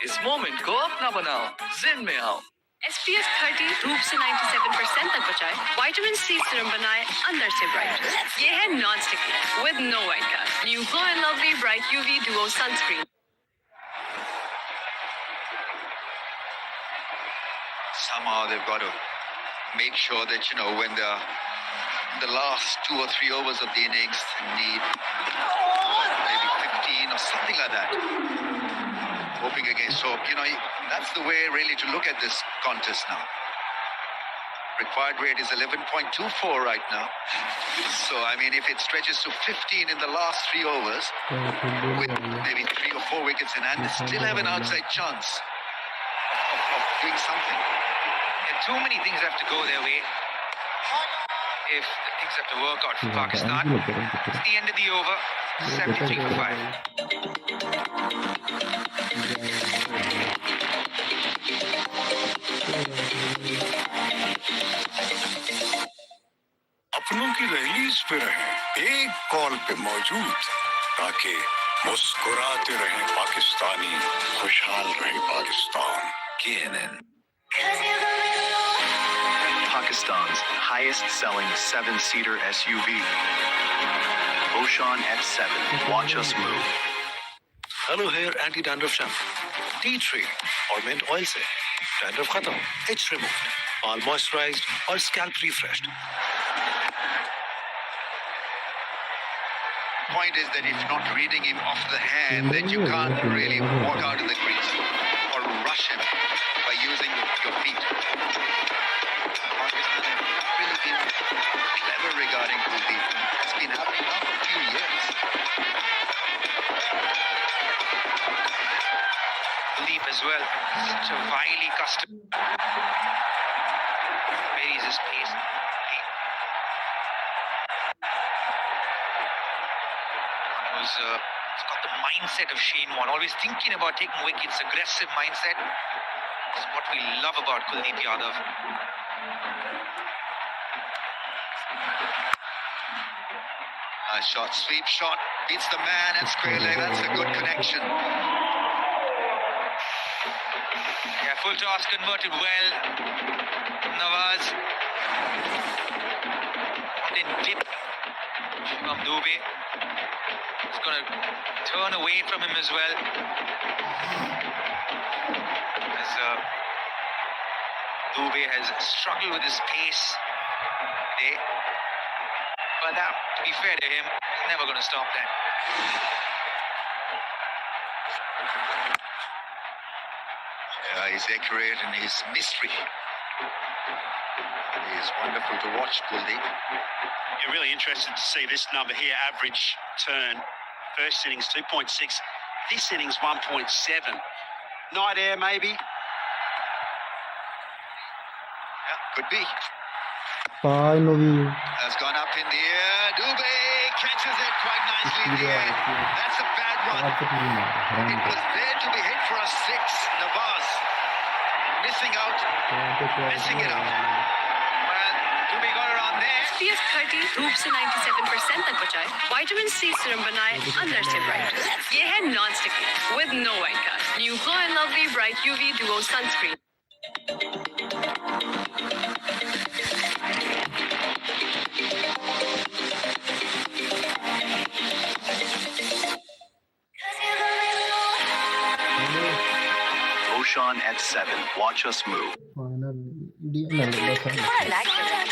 इस मोमेंट को अपना बनाओ, जिन में आओ. SPF 30 धूप से 97% तक बचाए, विटामिन सी सीरम बनाए अंदर से ब्राइट. ये है non sticky with no white cast. New glow and lovely bright UV duo sunscreen. Somehow they've got to make sure that, when the last 2 or 3 overs of the innings, they need maybe 15 or something like that. Hoping against hope. That's the way really to look at this contest now. Required rate is 11.24 right now. So, if it stretches to 15 in the last 3 overs, with maybe 3 or 4 wickets in hand, they still have an outside chance of doing something. Too many things have to go their way if things have to work out for Pakistan. It's the end of the over, 73 for 5. अपनों की release पे रहें, एक call पे मौजूद, ताकि मुस्कुराते रहें पाकिस्तानी, खुशहाल रहे Pakistan. KNN. Pakistan's highest-selling seven-seater SUV. Oshan X7. Watch us move. Hello Hair Anti-Dandruff Shampoo. Tea tree और mint oil से dandruff खत्म, itch removed, all moisturized और scalp refreshed. Point is that if not reading him off the hand, then you can't really walk out of the crease or rush him by using your feet. Pakistan have not really been clever regarding Kuldeep. It's been happening now for a few years. Kuldeep as well, such a wily customer. Varies his pace. He's got the mindset of Shane Warne, always thinking about taking wickets, aggressive mindset. That's what we love about Kuldeep Yadav. A shot, sweep shot, beats the man at square leg. That's a good connection. Yeah, full toss converted well. Nawaz. Then dip. Shivam Dubey. He's going to turn away from him as well. As Dubey has struggled with his pace today. But to be fair to him, he's never going to stop that. Yeah, he's accurate and he's mystery. He is wonderful to watch, Kuldeep. You're really interested to see this number here, average turn. First innings 2.6, this innings 1.7. Night air maybe? Yeah, could be. Finally. Has gone up in the air. Dubey catches it quite nicely in the air. That's a bad one. It was there to be hit for a six. Nawaz missing out, messing it up. Well, Dubey got around there. SPF 30 धूप से 97% तक बचाए, vitamin C serum बनाए अंदर से bright. ये है non sticky with no white cast. New Glow and Lovely Bright UV Duo Sunscreen. Oshan X7. Watch us move. थोड़ा लैग कर रहा है।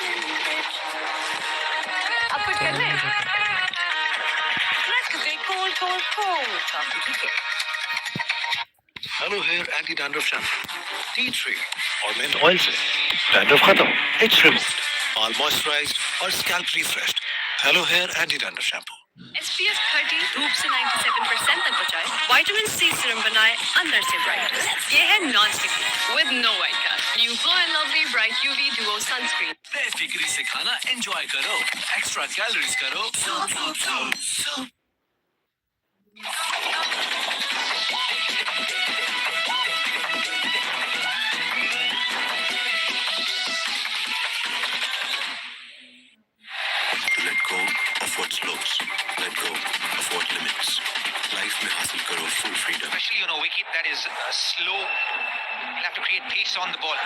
अब कुछ कर ले। Let's get cold. ठीक है। Hello Hair Anti-Dandruff Shampoo. Tea tree और mint oil से dandruff खत्म, itch removed, all moisturized और scalp refreshed. Hello Hair Anti-Dandruff Shampoo. SPF 30 धूप से 97% तक बचाए, विटामिन सी सीरम बनाए अंदर से ब्राइट। ये है non sticky with no white cast. New Glow and Lovely Bright UV Duo Sunscreen. बेफिक्री से खाना एंजॉय करो, एक्स्ट्रा कैलोरीज करो। Let go of what's lost. Let go of what limits. Life में हासिल करो full freedom. Especially on a wicket that is slow. You'll have to create pace on the ball.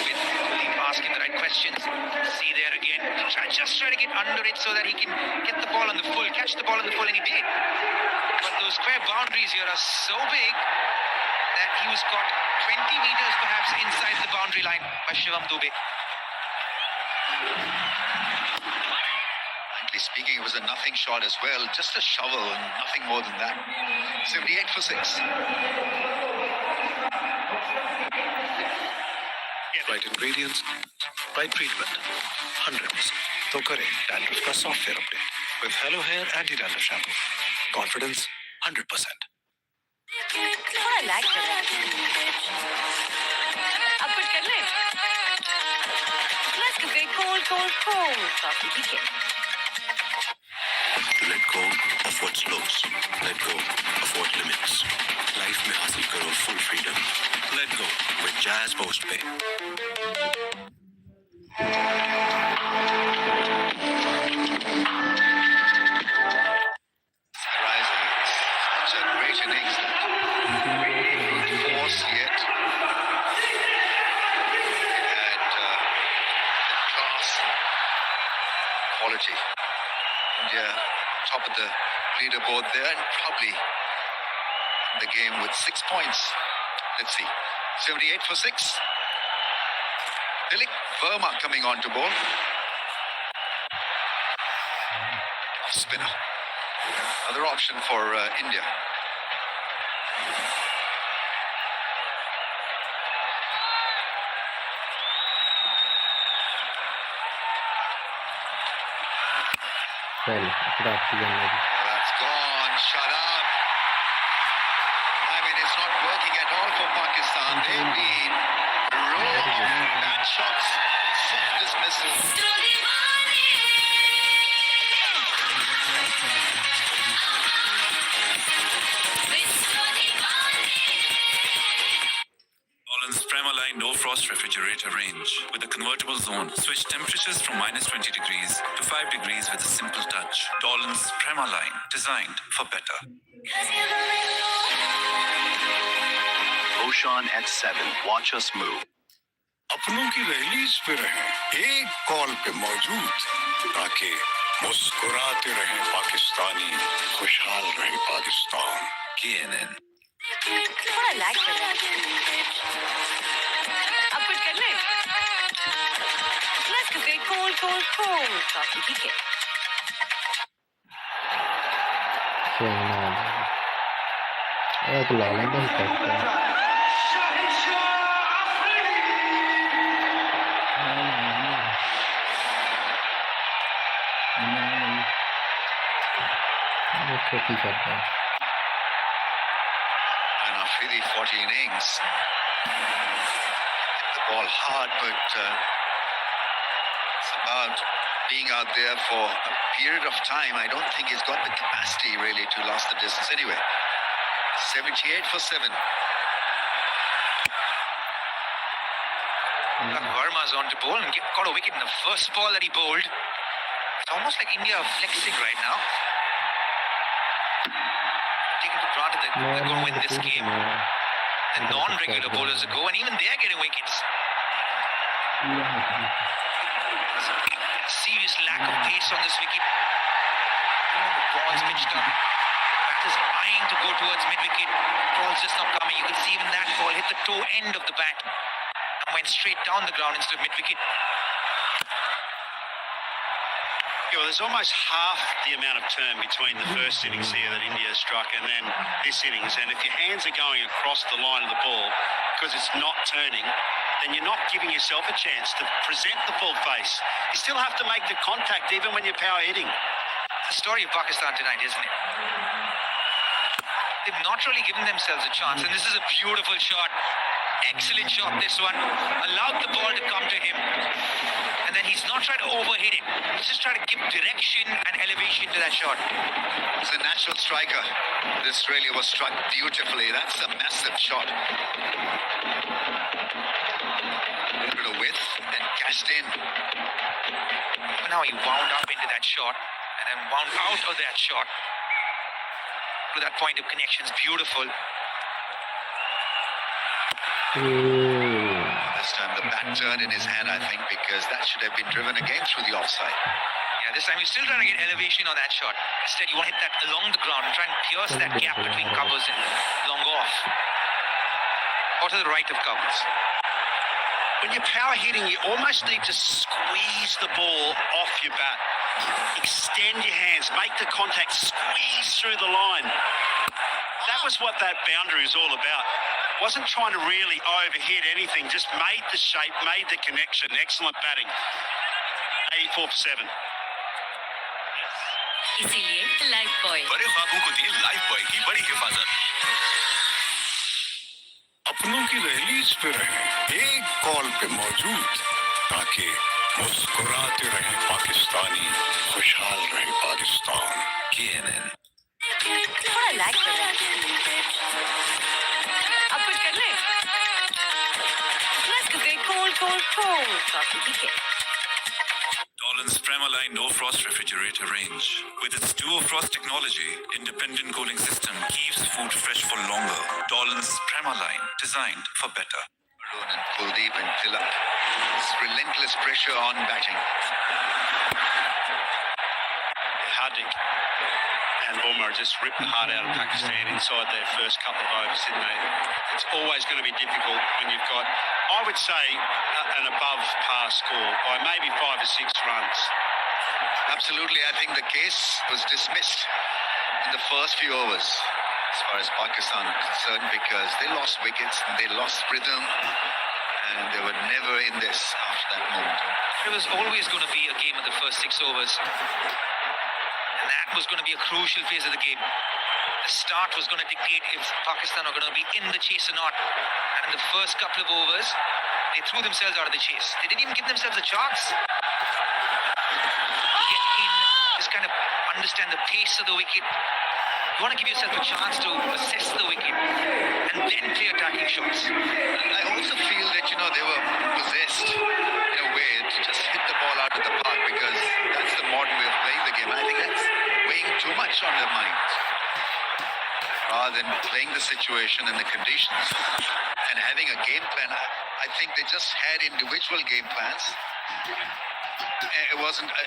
With asking the right questions. See there again. Just try to get under it so that he can get the ball on the full, catch the ball on the full, and he did. But those square boundaries here are so big that he was caught 20 meters perhaps inside the boundary line by Shivam Dubey. Frankly speaking, it was a nothing shot as well. Just a shovel and nothing more than that. 78 for 6. Right ingredients, right treatment, 100%. तो करें dandruff का software update with Hello Hair Anti-Dandruff Shampoo. Confidence 100%. थोड़ा lag कर रहा है अब कुछ कर ले Let's go get cold coffee ठीक है Let go of what's lost. Let go of what limits. Life में हासिल करो full freedom. Let go with Jazz Postpay. Horizon, such a great innings. Force yet. It had the class and quality. India top of the leaderboard there and probably in the game with 6 points. Let's see. 78 for 6. Dilip Verma coming on to bowl. Off spinner. Another option for India. That's gone. Shut up. I mean, it's not working at all for Pakistan. They've been row of bad shots, soft dismissal. Dolan's Prema Line No Frost Refrigerator range with a convertible zone. Switch temperatures from -20 degrees to 5 degrees with a simple touch. Dolan's Prema Line, designed for better. Oshan at 7. Watch us move. अपनों की release पे रहें, एक call पे मौजूद, ताकि मुस्कुराते रहें पाकिस्तानी, खुशहाल रहे पाकिस्तान. KNN. थोड़ा लैग कर रहा है अब कुछ कर ले Let's go get cold coffee ठीक है एक लाल एकदम करता है छोटी करता है And Afridi 40 innings. Hit the ball hard, but it's about being out there for a period of time. I don't think he's got the capacity really to last the distance anyway. 78 for 7. Verma's on to bowl and got a wicket in the first ball that he bowled. It's almost like India are flexing right now. Taking for granted that they're going to win this game. The non-regular bowlers go, and even they're getting wickets. Serious lack of pace on this wicket. Even the ball's pitched up. Batters eyeing to go towards mid-wicket. Ball's just not coming. You can see even that ball hit the toe end of the bat and went straight down the ground instead of mid-wicket. Yeah, well, there's almost half the amount of turn between the first innings here that India struck and then this innings. And if your hands are going across the line of the ball because it's not turning, then you're not giving yourself a chance to present the full face. You still have to make the contact even when you're power hitting. It's the story of Pakistan tonight, isn't it? They've not really given themselves a chance, and this is a beautiful shot. Excellent shot, this one. Allowed the ball to come to him, and then he's not trying to overhit it. He's just trying to give direction and elevation to that shot. He's a natural striker. This really was struck beautifully. That's a massive shot. A little bit of width and cashed in. But now he wound up into that shot, and then wound out of that shot. To that point of connection is beautiful. This time the bat turned in his hand, I think, because that should have been driven again through the offside. Yeah, this time he's still trying to get elevation on that shot. Instead, you want to hit that along the ground and try and pierce that gap between covers and long off. Or to the right of covers. When you're power hitting, you almost need to squeeze the ball off your bat. Extend your hands, make the contact, squeeze through the line. That was what that boundary is all about. Wasn't trying to really overhit anything, just made the shape, made the connection. Excellent batting. 84 for 7. इसीलिए life boy. बड़े ख्वाबों को दिए life boy की बड़ी हिफाजत। अपनों की दहलीज पे रहें, एक कॉल पे मौजूद, ताकि मुस्कुराते रहे पाकिस्तानी, खुशहाल रहे पाकिस्तान। KNN। थोड़ा लैग कर रहा है। अब कुछ कर ले। Let's get cold coffee, ठीक है। Dolan's Premaline No Frost Refrigerator range. With its Duo Frost technology, independent cooling system keeps food fresh for longer. Dolan's Premaline, designed for better. Arun and Kuldeep and Tilak. It's relentless pressure on batting. Hardik and Bumrah just ripped the heart out of Pakistan inside their first couple of overs, didn't they? It's always going to be difficult when you've got, I would say, an above par score by maybe 5 or 6 runs. Absolutely, I think the case was dismissed in the first few overs as far as Pakistan are concerned, because they lost wickets and they lost rhythm and they were never in this after that moment. It was always going to be a game in the first 6 overs. And that was going to be a crucial phase of the game. The start was going to dictate if Pakistan are going to be in the chase or not. And in the first couple of overs, they threw themselves out of the chase. They didn't even give themselves a chance to get in, just kind of understand the pace of the wicket. You want to give yourself a chance to assess the wicket and then play attacking shots. I also feel that, they were possessed in a way to just hit the ball out of the park, because that's the modern way of playing the game. And I think that's weighing too much on their minds, rather than playing the situation and the conditions and having a game plan. I think they just had individual game plans. It wasn't a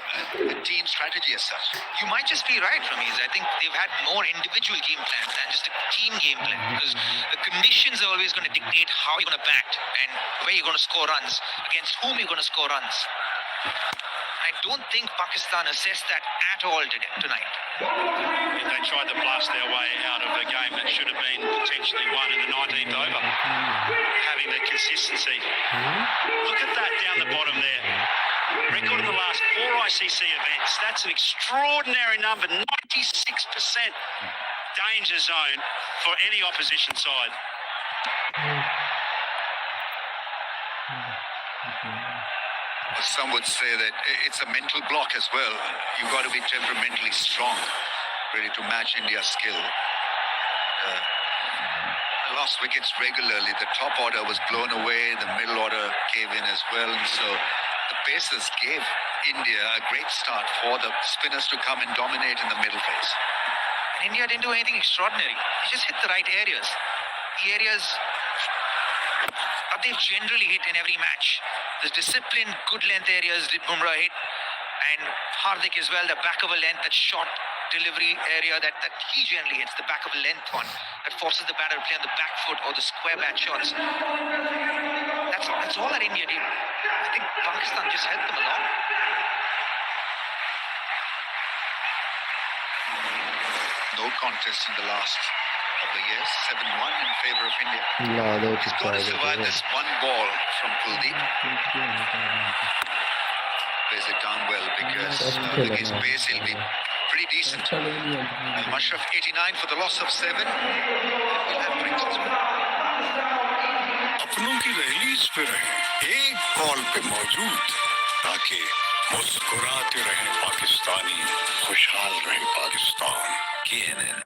team strategy as such. You might just be right, Ramiz. I think they've had more individual game plans than just a team game plan, because the conditions are always going to dictate how you're going to bat and where you're going to score runs, against whom you're going to score runs. I don't think Pakistan assessed that at all tonight. And they tried to blast their way out of a game that should have been potentially won in the 19th over, having the consistency. Look at that down the bottom there. Record in the last 4 ICC events. That's an extraordinary number. 96% danger zone for any opposition side. Some would say that it's a mental block as well. You've got to be temperamentally strong, ready to match India's skill. Lost wickets regularly. The top order was blown away. The middle order gave in as well. And so the Pacers gave India a great start for the spinners to come and dominate in the middle phase. And India didn't do anything extraordinary. They just hit the right areas. The areas that they've generally hit in every match. The disciplined, good length areas did Bumrah hit. And Hardik as well, the back of a length, that short delivery area that he generally hits, the back of a length one, that forces the batter to play on the back foot or the square bat shots. That's all that India did. I think Pakistan just helped them along. No contest in the last couple of years. 7-1 in favour of India. He's got to survive this one ball from Kuldeep. Plays it down well, because with his pace he'll be pretty decent. Mashraf 89 for the loss of 7. We'll have drinks as well. अपनों की दहलीज पे रहें, एक call पे मौजूद, ताकि मुस्कुराते रहे पाकिस्तानी, खुशहाल रहे पाकिस्तान। KNN।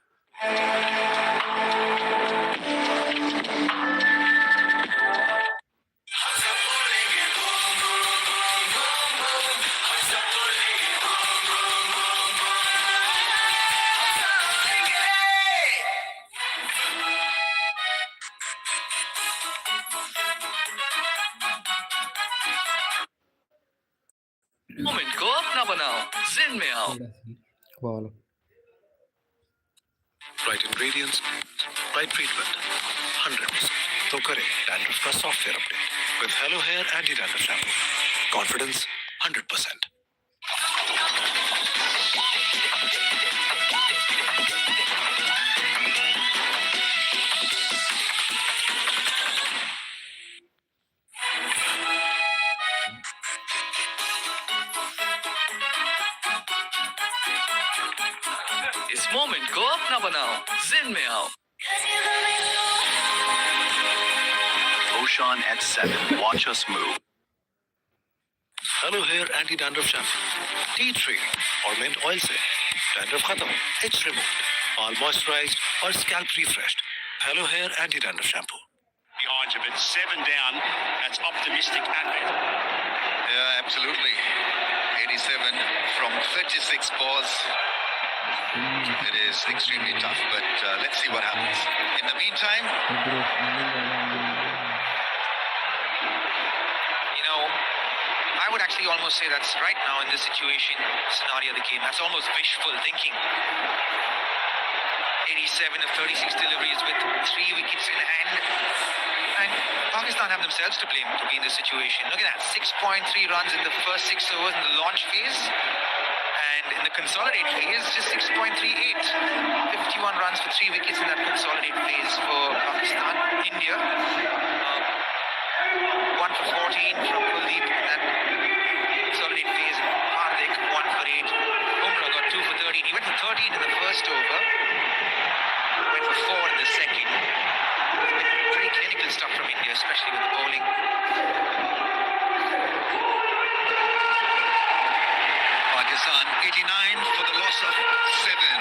मोमेंट को अपना बनाओ, जिन में आओ। Ball. Right ingredients, right treatment, 100%. तो करें डैंड्रफ का software update with Hello Hair Anti-Dandruff Shampoo. Confidence 100%. Ocean at 7. Watch us move. Hello hair anti dandruff shampoo tea tree और मिंट ऑयल से डैंड्रफ खत्म, इट्स रिमूव्ड, ऑल मॉइस्चराइज्ड और scalp refreshed. Hello hair anti dandruff shampoo. Behind you, but 7 down. That's optimistic at best. Yeah, absolutely. 87 from 36 balls. It is extremely tough, but let's see what happens. In the meantime, I would actually almost say that's right now in this situation, scenario of the game, that's almost wishful thinking. 87 of 36 deliveries with 3 wickets in hand. And Pakistan have themselves to blame to be in this situation. Look at that, 6.3 runs in the first 6 overs in the launch phase. And in the consolidate phase, just 6.38. 51 runs for 3 wickets in that consolidate phase for Pakistan. India, 1 for 14 from Kuldeep in that consolidate phase. Hardik, 1 for 8. Bumrah got 2 for 13. He went for 13 in the first over. Went for 4 in the second. It's been pretty clinical stuff from India, especially with the bowling. Pakistan 89 for the loss of 7.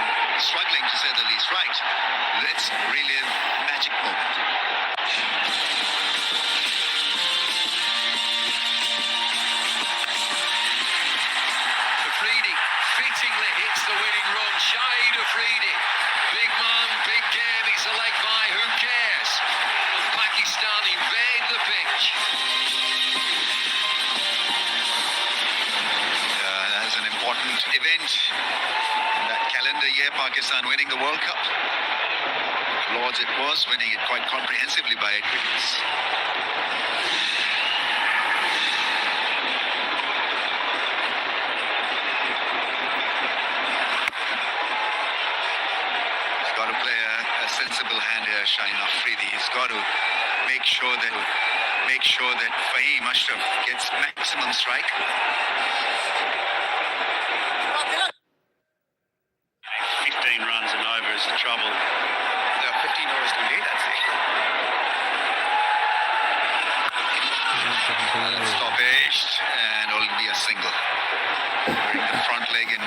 Struggling to say the least. Right. Let's relive magic moment. Afridi fittingly hits the winning run. Shahid Afridi. Big man, big game. It's a leg by. Who cares? Pakistan invade the pitch. That's an important event in that calendar year, Pakistan winning the World Cup. Lords it was, winning it quite comprehensively by 8 wickets. He's got to play a sensible hand here, Shaheen Afridi. He's got to make sure that Fahim Ashraf gets maximum strike. 15 runs and over is the trouble. There are 15 overs too late, I'd say. Stoppaged, and it'll be a single. Wearing the front leg, and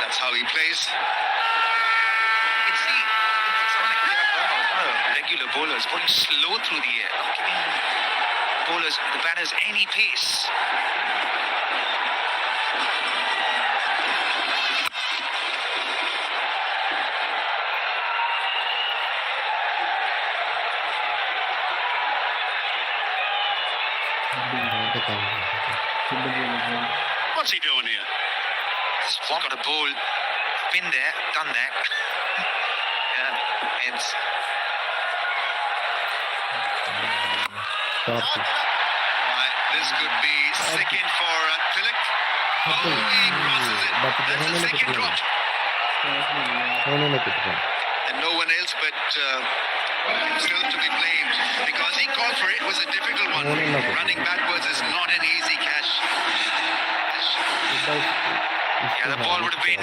that's how he plays. You can see someone like Kira Verma, one of the regular bowlers, bowling slow through the air, not giving bowlers, the batters, any pace. What's he doing here? He's got a bowl, been there, done that. Yeah, it's Right, this could be second for Tilak. Oh, he crosses it. That's the second drop. And no one else but himself to be blamed, because he called for it. It was a difficult one. Running backwards is not an easy catch. Yeah, the ball would have been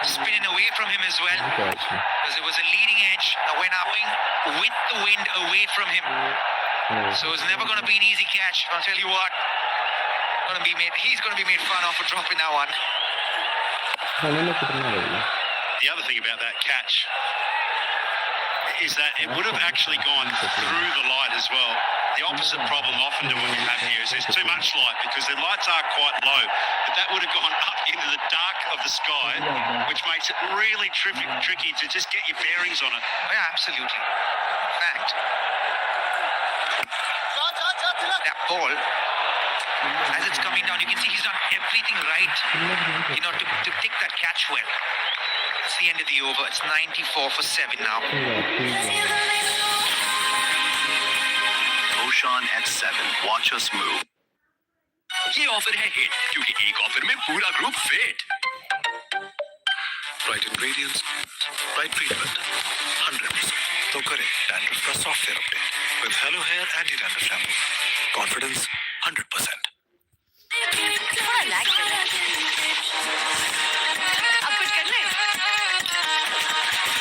spinning away from him as well, because it was a leading edge that went up with the wind away from him. So it's never going to be an easy catch. I'll tell you what, he's going to be made fun of for dropping that one. The other thing about that catch is that it would have actually gone through the light as well. The opposite problem often to what you have here is there's too much light, because the lights are quite low, but that would have gone up into the dark of the sky, which makes it really tricky to just get your bearings on it. Oh, yeah, absolutely. In fact, that ball, as it's coming down, you can see he's done everything right, to take that catch well. It's the end of the over. It's 94 for 7 now. Ocean at 7. Watch us move. ये offer है hit, क्योंकि एक offer में पूरा group fit. Right ingredients, right treatment, 100%. तो करें dandruff का software update with Hello Hair Anti Dandruff Shampoo. Confidence 100%. थोड़ा relax कर ले. अब कुछ कर ले.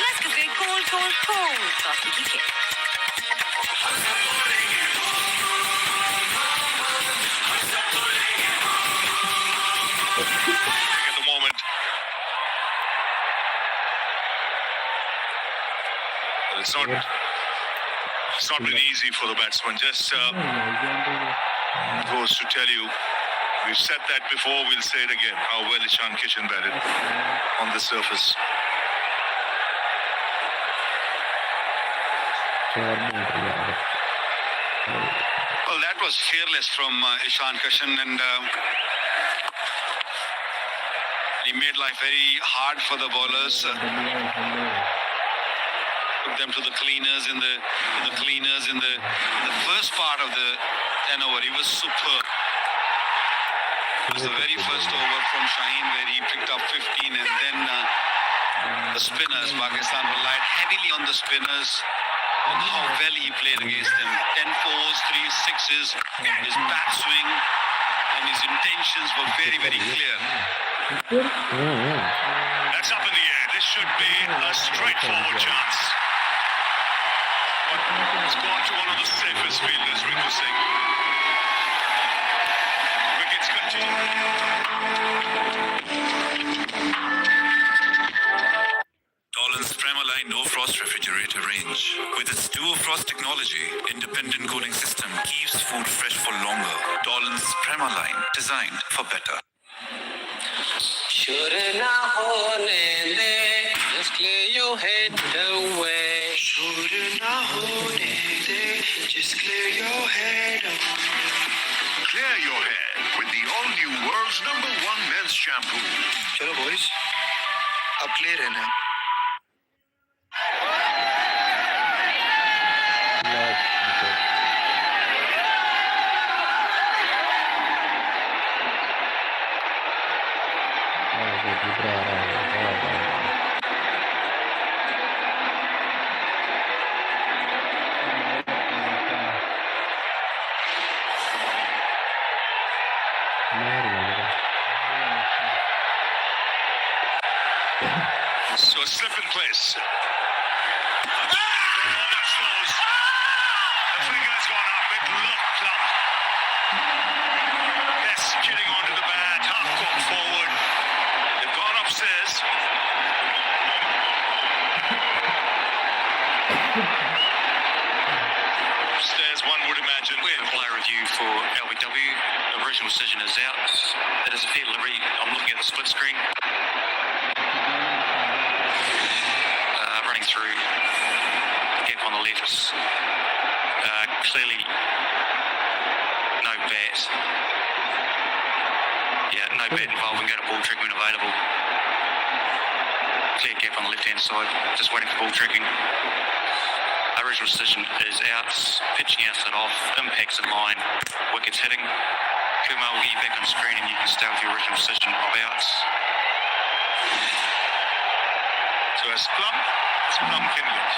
Let's go get cold coffee. ठीक है. it's not been easy for the batsman. Just goes to tell you, we've said that before, we'll say it again, how well Ishan Kishan batted on the surface. Well, that was fearless from Ishan Kishan, and he made life very hard for the bowlers. Took them to the cleaners in the first part of the 10 over. He was superb. It was the very first over from Shaheen where he picked up 15, and then the spinners. Pakistan relied heavily on the spinners. How well he played against them. 10 fours, 3 sixes, his bat swing and his intentions were very, very clear. That's up in the air. This should be a straightforward chance. But it's gone to one of the safest fielders, Rinku Singh. Wickets Dolan's Premaline No Frost Refrigerator range. With its Duo Frost technology, independent cooling system keeps food fresh for longer. Dolan's Premaline, designed for better. Should na hone de, just clear your head away. Should na hone de, just clear your head away. Clear your hair with the all-new world's #1 men's shampoo. चलो boys, अब clear रहना है. So a slip in place. The finger's gone up. It looked plumb. Yes, getting onto the bat. Half court forward. They've gone upstairs. Upstairs, one would imagine. We have a player review for LBW. The original decision is out. It is a fair delivery. I'm looking at the split screen. Running through the gap on the left. Clearly no bat. Yeah, no bat involved and going to ball tracking when available. Clear gap on the left hand side. Just waiting for ball tracking. Original decision is out. Pitching outside off. Impacts in line. Wickets hitting. Kumar will get you back on screen and you can stay with your original decision of outs. So it's plumb. It's plumb kindled.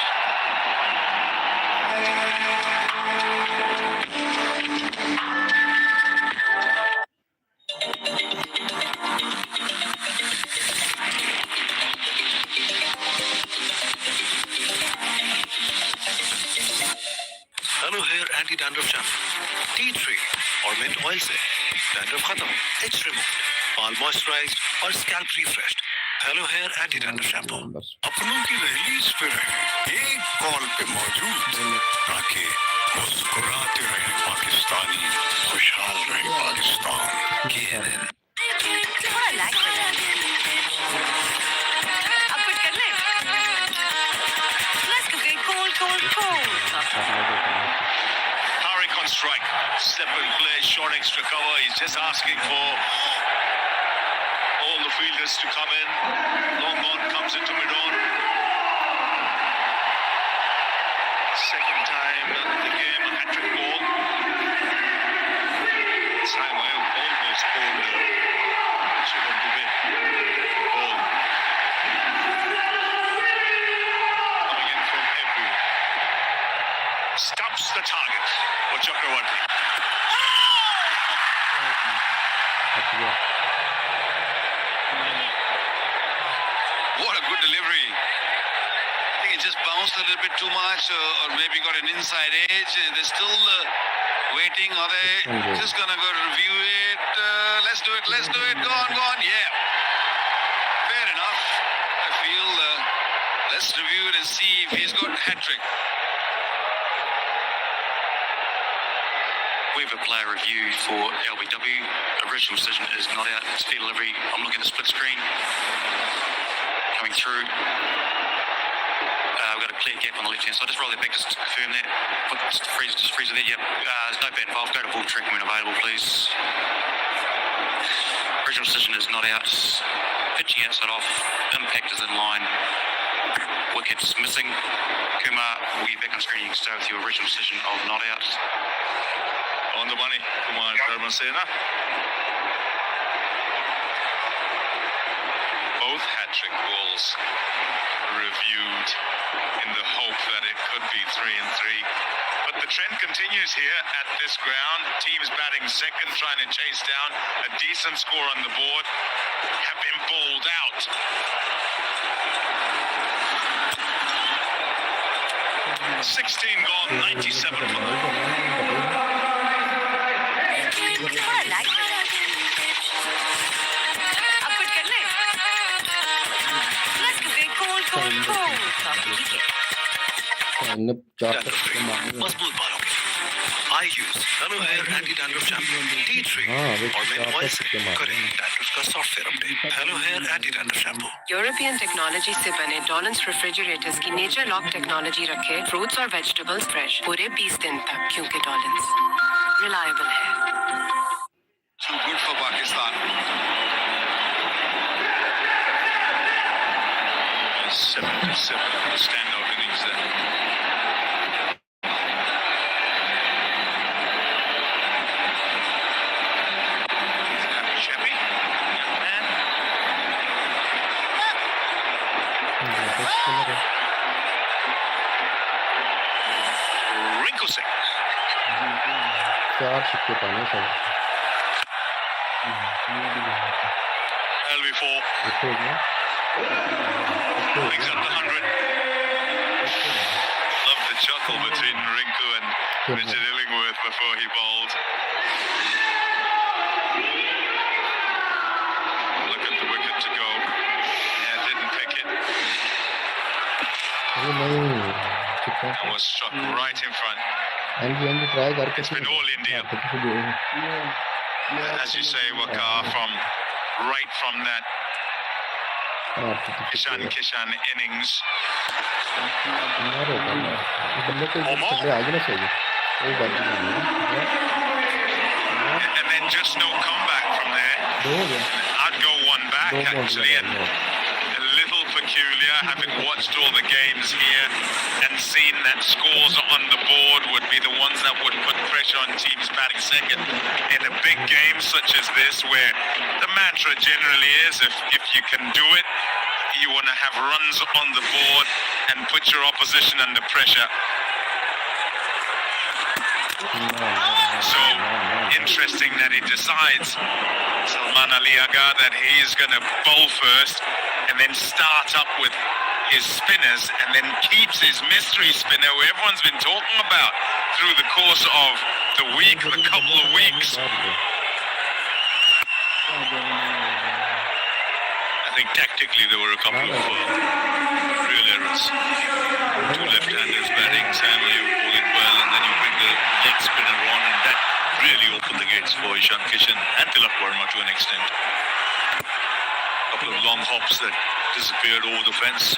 Hello hair anti dandruff shampoo tea tree और mint oil से dandruff खत्म, it's removed, बाल moisturised और scalp refreshed. Hello hair anti dandruff shampoo. अपनों की release पे रहे, एक कॉल पे मौजूद, ताकि मुस्कुराते रहे पाकिस्तानी, खुशहाल रहे पाकिस्तान. थोड़ा लैग कर रहा है. अब कुछ कर ले. Let's go get cold. Tariq on strike. Step and play, short extra cover. He's just asking for all the fielders to come in. Long on comes into mid-on. Second time in the game, a hat-trick ball. This time I almost bowled Shivam Dubey. Ball. Coming in from everywhere. Stumps the target for Chakravarti. What a good delivery. I think it just bounced a little bit too much, or maybe got an inside edge. They're still waiting. Are they just going to go review it? Let's do it. Go on. Yeah. Fair enough. I feel let's review it and and see if he's got a hat-trick. We have a player review for LBW. Original decision is not out. It's fair delivery. I'm looking at the split screen. Coming through. We've got a clear gap on the left-hand side. Just roll that back just to confirm that. Just freeze it there. Yep. There's no bat involved. Go to ball tracking when available, please. Original decision is not out. Pitching outside off. Impact is in line. Wickets missing. Kumar will get back on screen. You can stay with your original decision of not out. On the money, Kumar Dharmasena. Both hat-trick balls reviewed in the hope that it could be 3-3. But the trend continues here at this ground. Teams batting second, trying to chase down a decent score on the board, have been bowled out. $16 gone, 97 for them. मजबूत बालों के I use Hello Hair Anti-Dandruff Shampoo, tea tree, और मेरे oil से करें dandruff का software update. Hello Hair Anti-Dandruff Shampoo. European technology से बने डॉलन्स रेफ्रिजरेटर्स की नेचर लॉक टेक्नोलॉजी रखे फ्रूट्स और वेजिटेबल्स फ्रेश पूरे 20 दिन तक, क्योंकि डॉलन्स रिलायबल है. Too good for Pakistan. 77 standout innings there. Shemi, young man. Rinku Singh. LV4. Brings up the 100. Loved the chuckle between Rinku and Richard Illingworth before he bowled. Look at the wicket to go. Yeah, didn't pick it. Was struck right in front. It's been all India. As you say, Waqar, right from that Kishan innings. Or more. And then just no comeback from there. I'd go one back actually, and a little peculiar having watched all the games here and seen that scores on the board would be the ones that would put pressure on teams batting second in a big game such as this, where the mantra generally is if you can do it, you want to have runs on the board and put your opposition under pressure. So interesting that he decides, Salman Ali Agha, that he is going to bowl first and then start up with his spinners and then keeps his mystery spinner who everyone's been talking about through the course of the week, the couple of weeks. I think tactically there were a couple of real errors. Two left-handers batting, Sam Liu bowling well, and then you bring the leg spinner on, and that really opened the gates for Ishan Kishan and Tilak Verma to an extent. A couple of long hops that disappeared over the fence.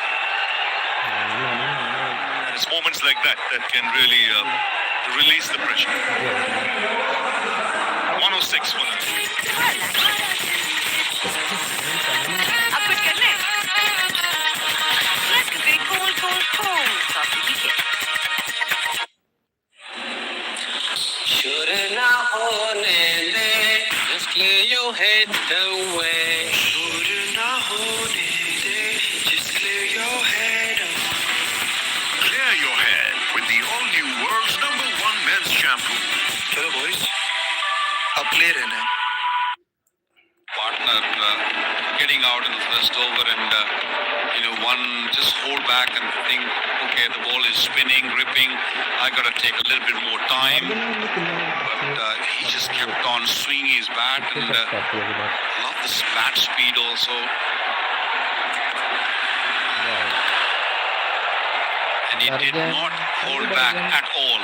And it's moments like that that can really release the pressure. 106 for them. Should not hold it, just clear your head away. Should not hold it, just clear your head away. Clear your head with the all-new world's #1 men's shampoo. चलो boys, अब play रहना है. Partner getting out in the first over and one just hold back and think, okay, the ball is spinning, ripping, I got to take a little bit more time, but he just kept on swinging his bat and love this bat speed also. He did not hold back at all.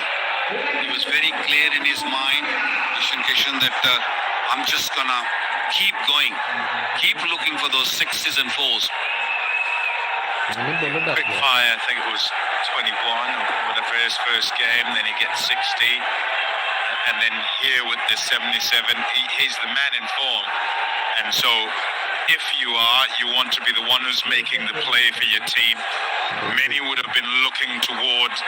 He was very clear in his mind, Ishan Kishan, that I'm just gonna keep going, keep looking for those sixes and fours. Quick fire, I think it was 21 or whatever his first game, then he gets 60. And then here with this 77, he's the man in form. And so if you want to be the one who's making the play for your team. Many would have been looking towards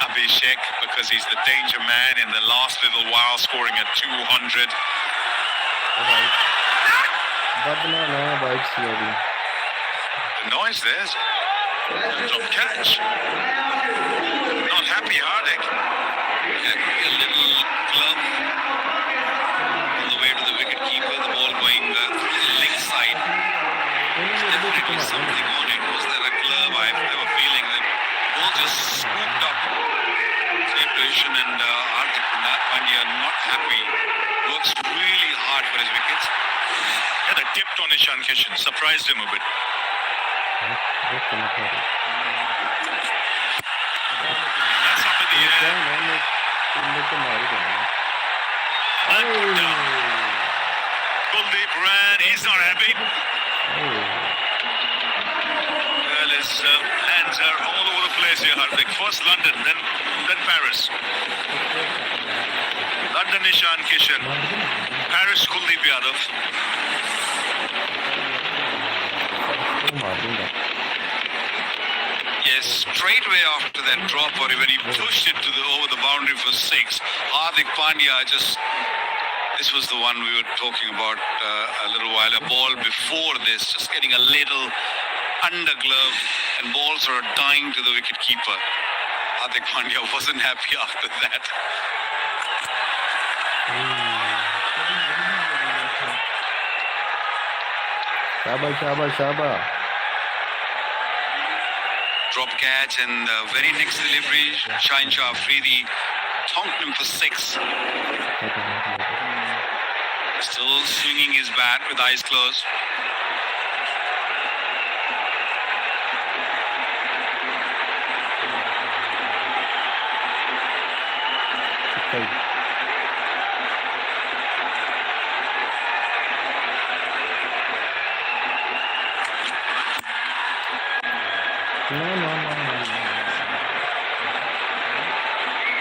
Abhishek because he's the danger man in the last little while, scoring at 200. The noise there's drop catch. Not happy, Hardik. A little glove on the way to the wicket keeper. The ball going leg side. Definitely something on it. Was there a glove? I have a feeling the ball just scooped up. Separation and Hardik Pandya not happy. Works really hard for his wickets. Had a dipped on Ishan Kishan, surprised him a bit. That's up in the air. Kuldeep ran, he's not happy. Well, his hands are all over the place here, Hardik. First London, then Paris. London Ishan Kishan, Paris Kuldeep Yadav. Yes, straightway after that drop, or when he pushed it to over the boundary for 6, Hardik Pandya this was the one we were talking about a little while. A ball before this, just getting a little under glove, and balls are dying to the wicket keeper. Hardik Pandya wasn't happy after that. Shaba. Drop catch and very next delivery, Shine Shah Afridi tonked him for 6. Still swinging his bat with eyes closed.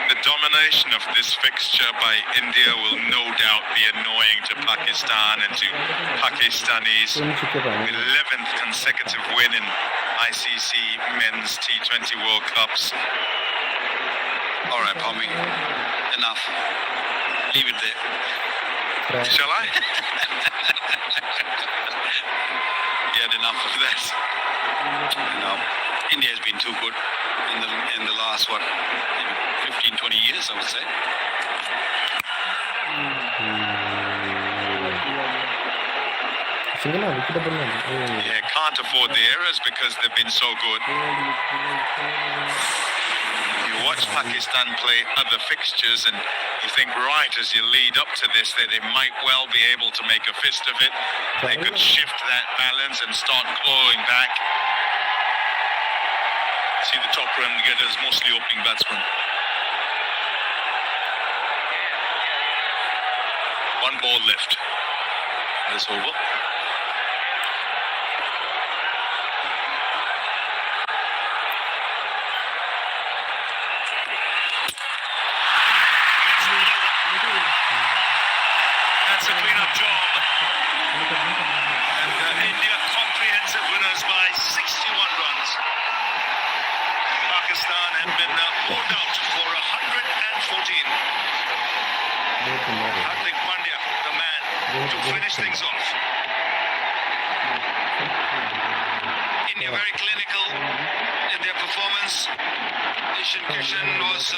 The domination of this fixture by India will no doubt be annoying to Pakistan and to Pakistanis. 11th consecutive win in ICC Men's T20 World Cups. All right, Pommy, enough. Leave it there. Shall I? Get enough of that. India has been too good in the last 15-20 years, I would say. Yeah, can't afford the errors because they've been so good. You watch Pakistan play other fixtures and you think, right, as you lead up to this, that they might well be able to make a fist of it. They could shift that balance and start clawing back. See the top run getters, mostly opening batsmen. One ball left. This over. That's a clean-up job. And India comprehensive winners by 61 runs. Pakistan have been pulled out for 114. Hardik Pandya, the man, to finish things off. India very clinical in their performance. Ishan Kishan was...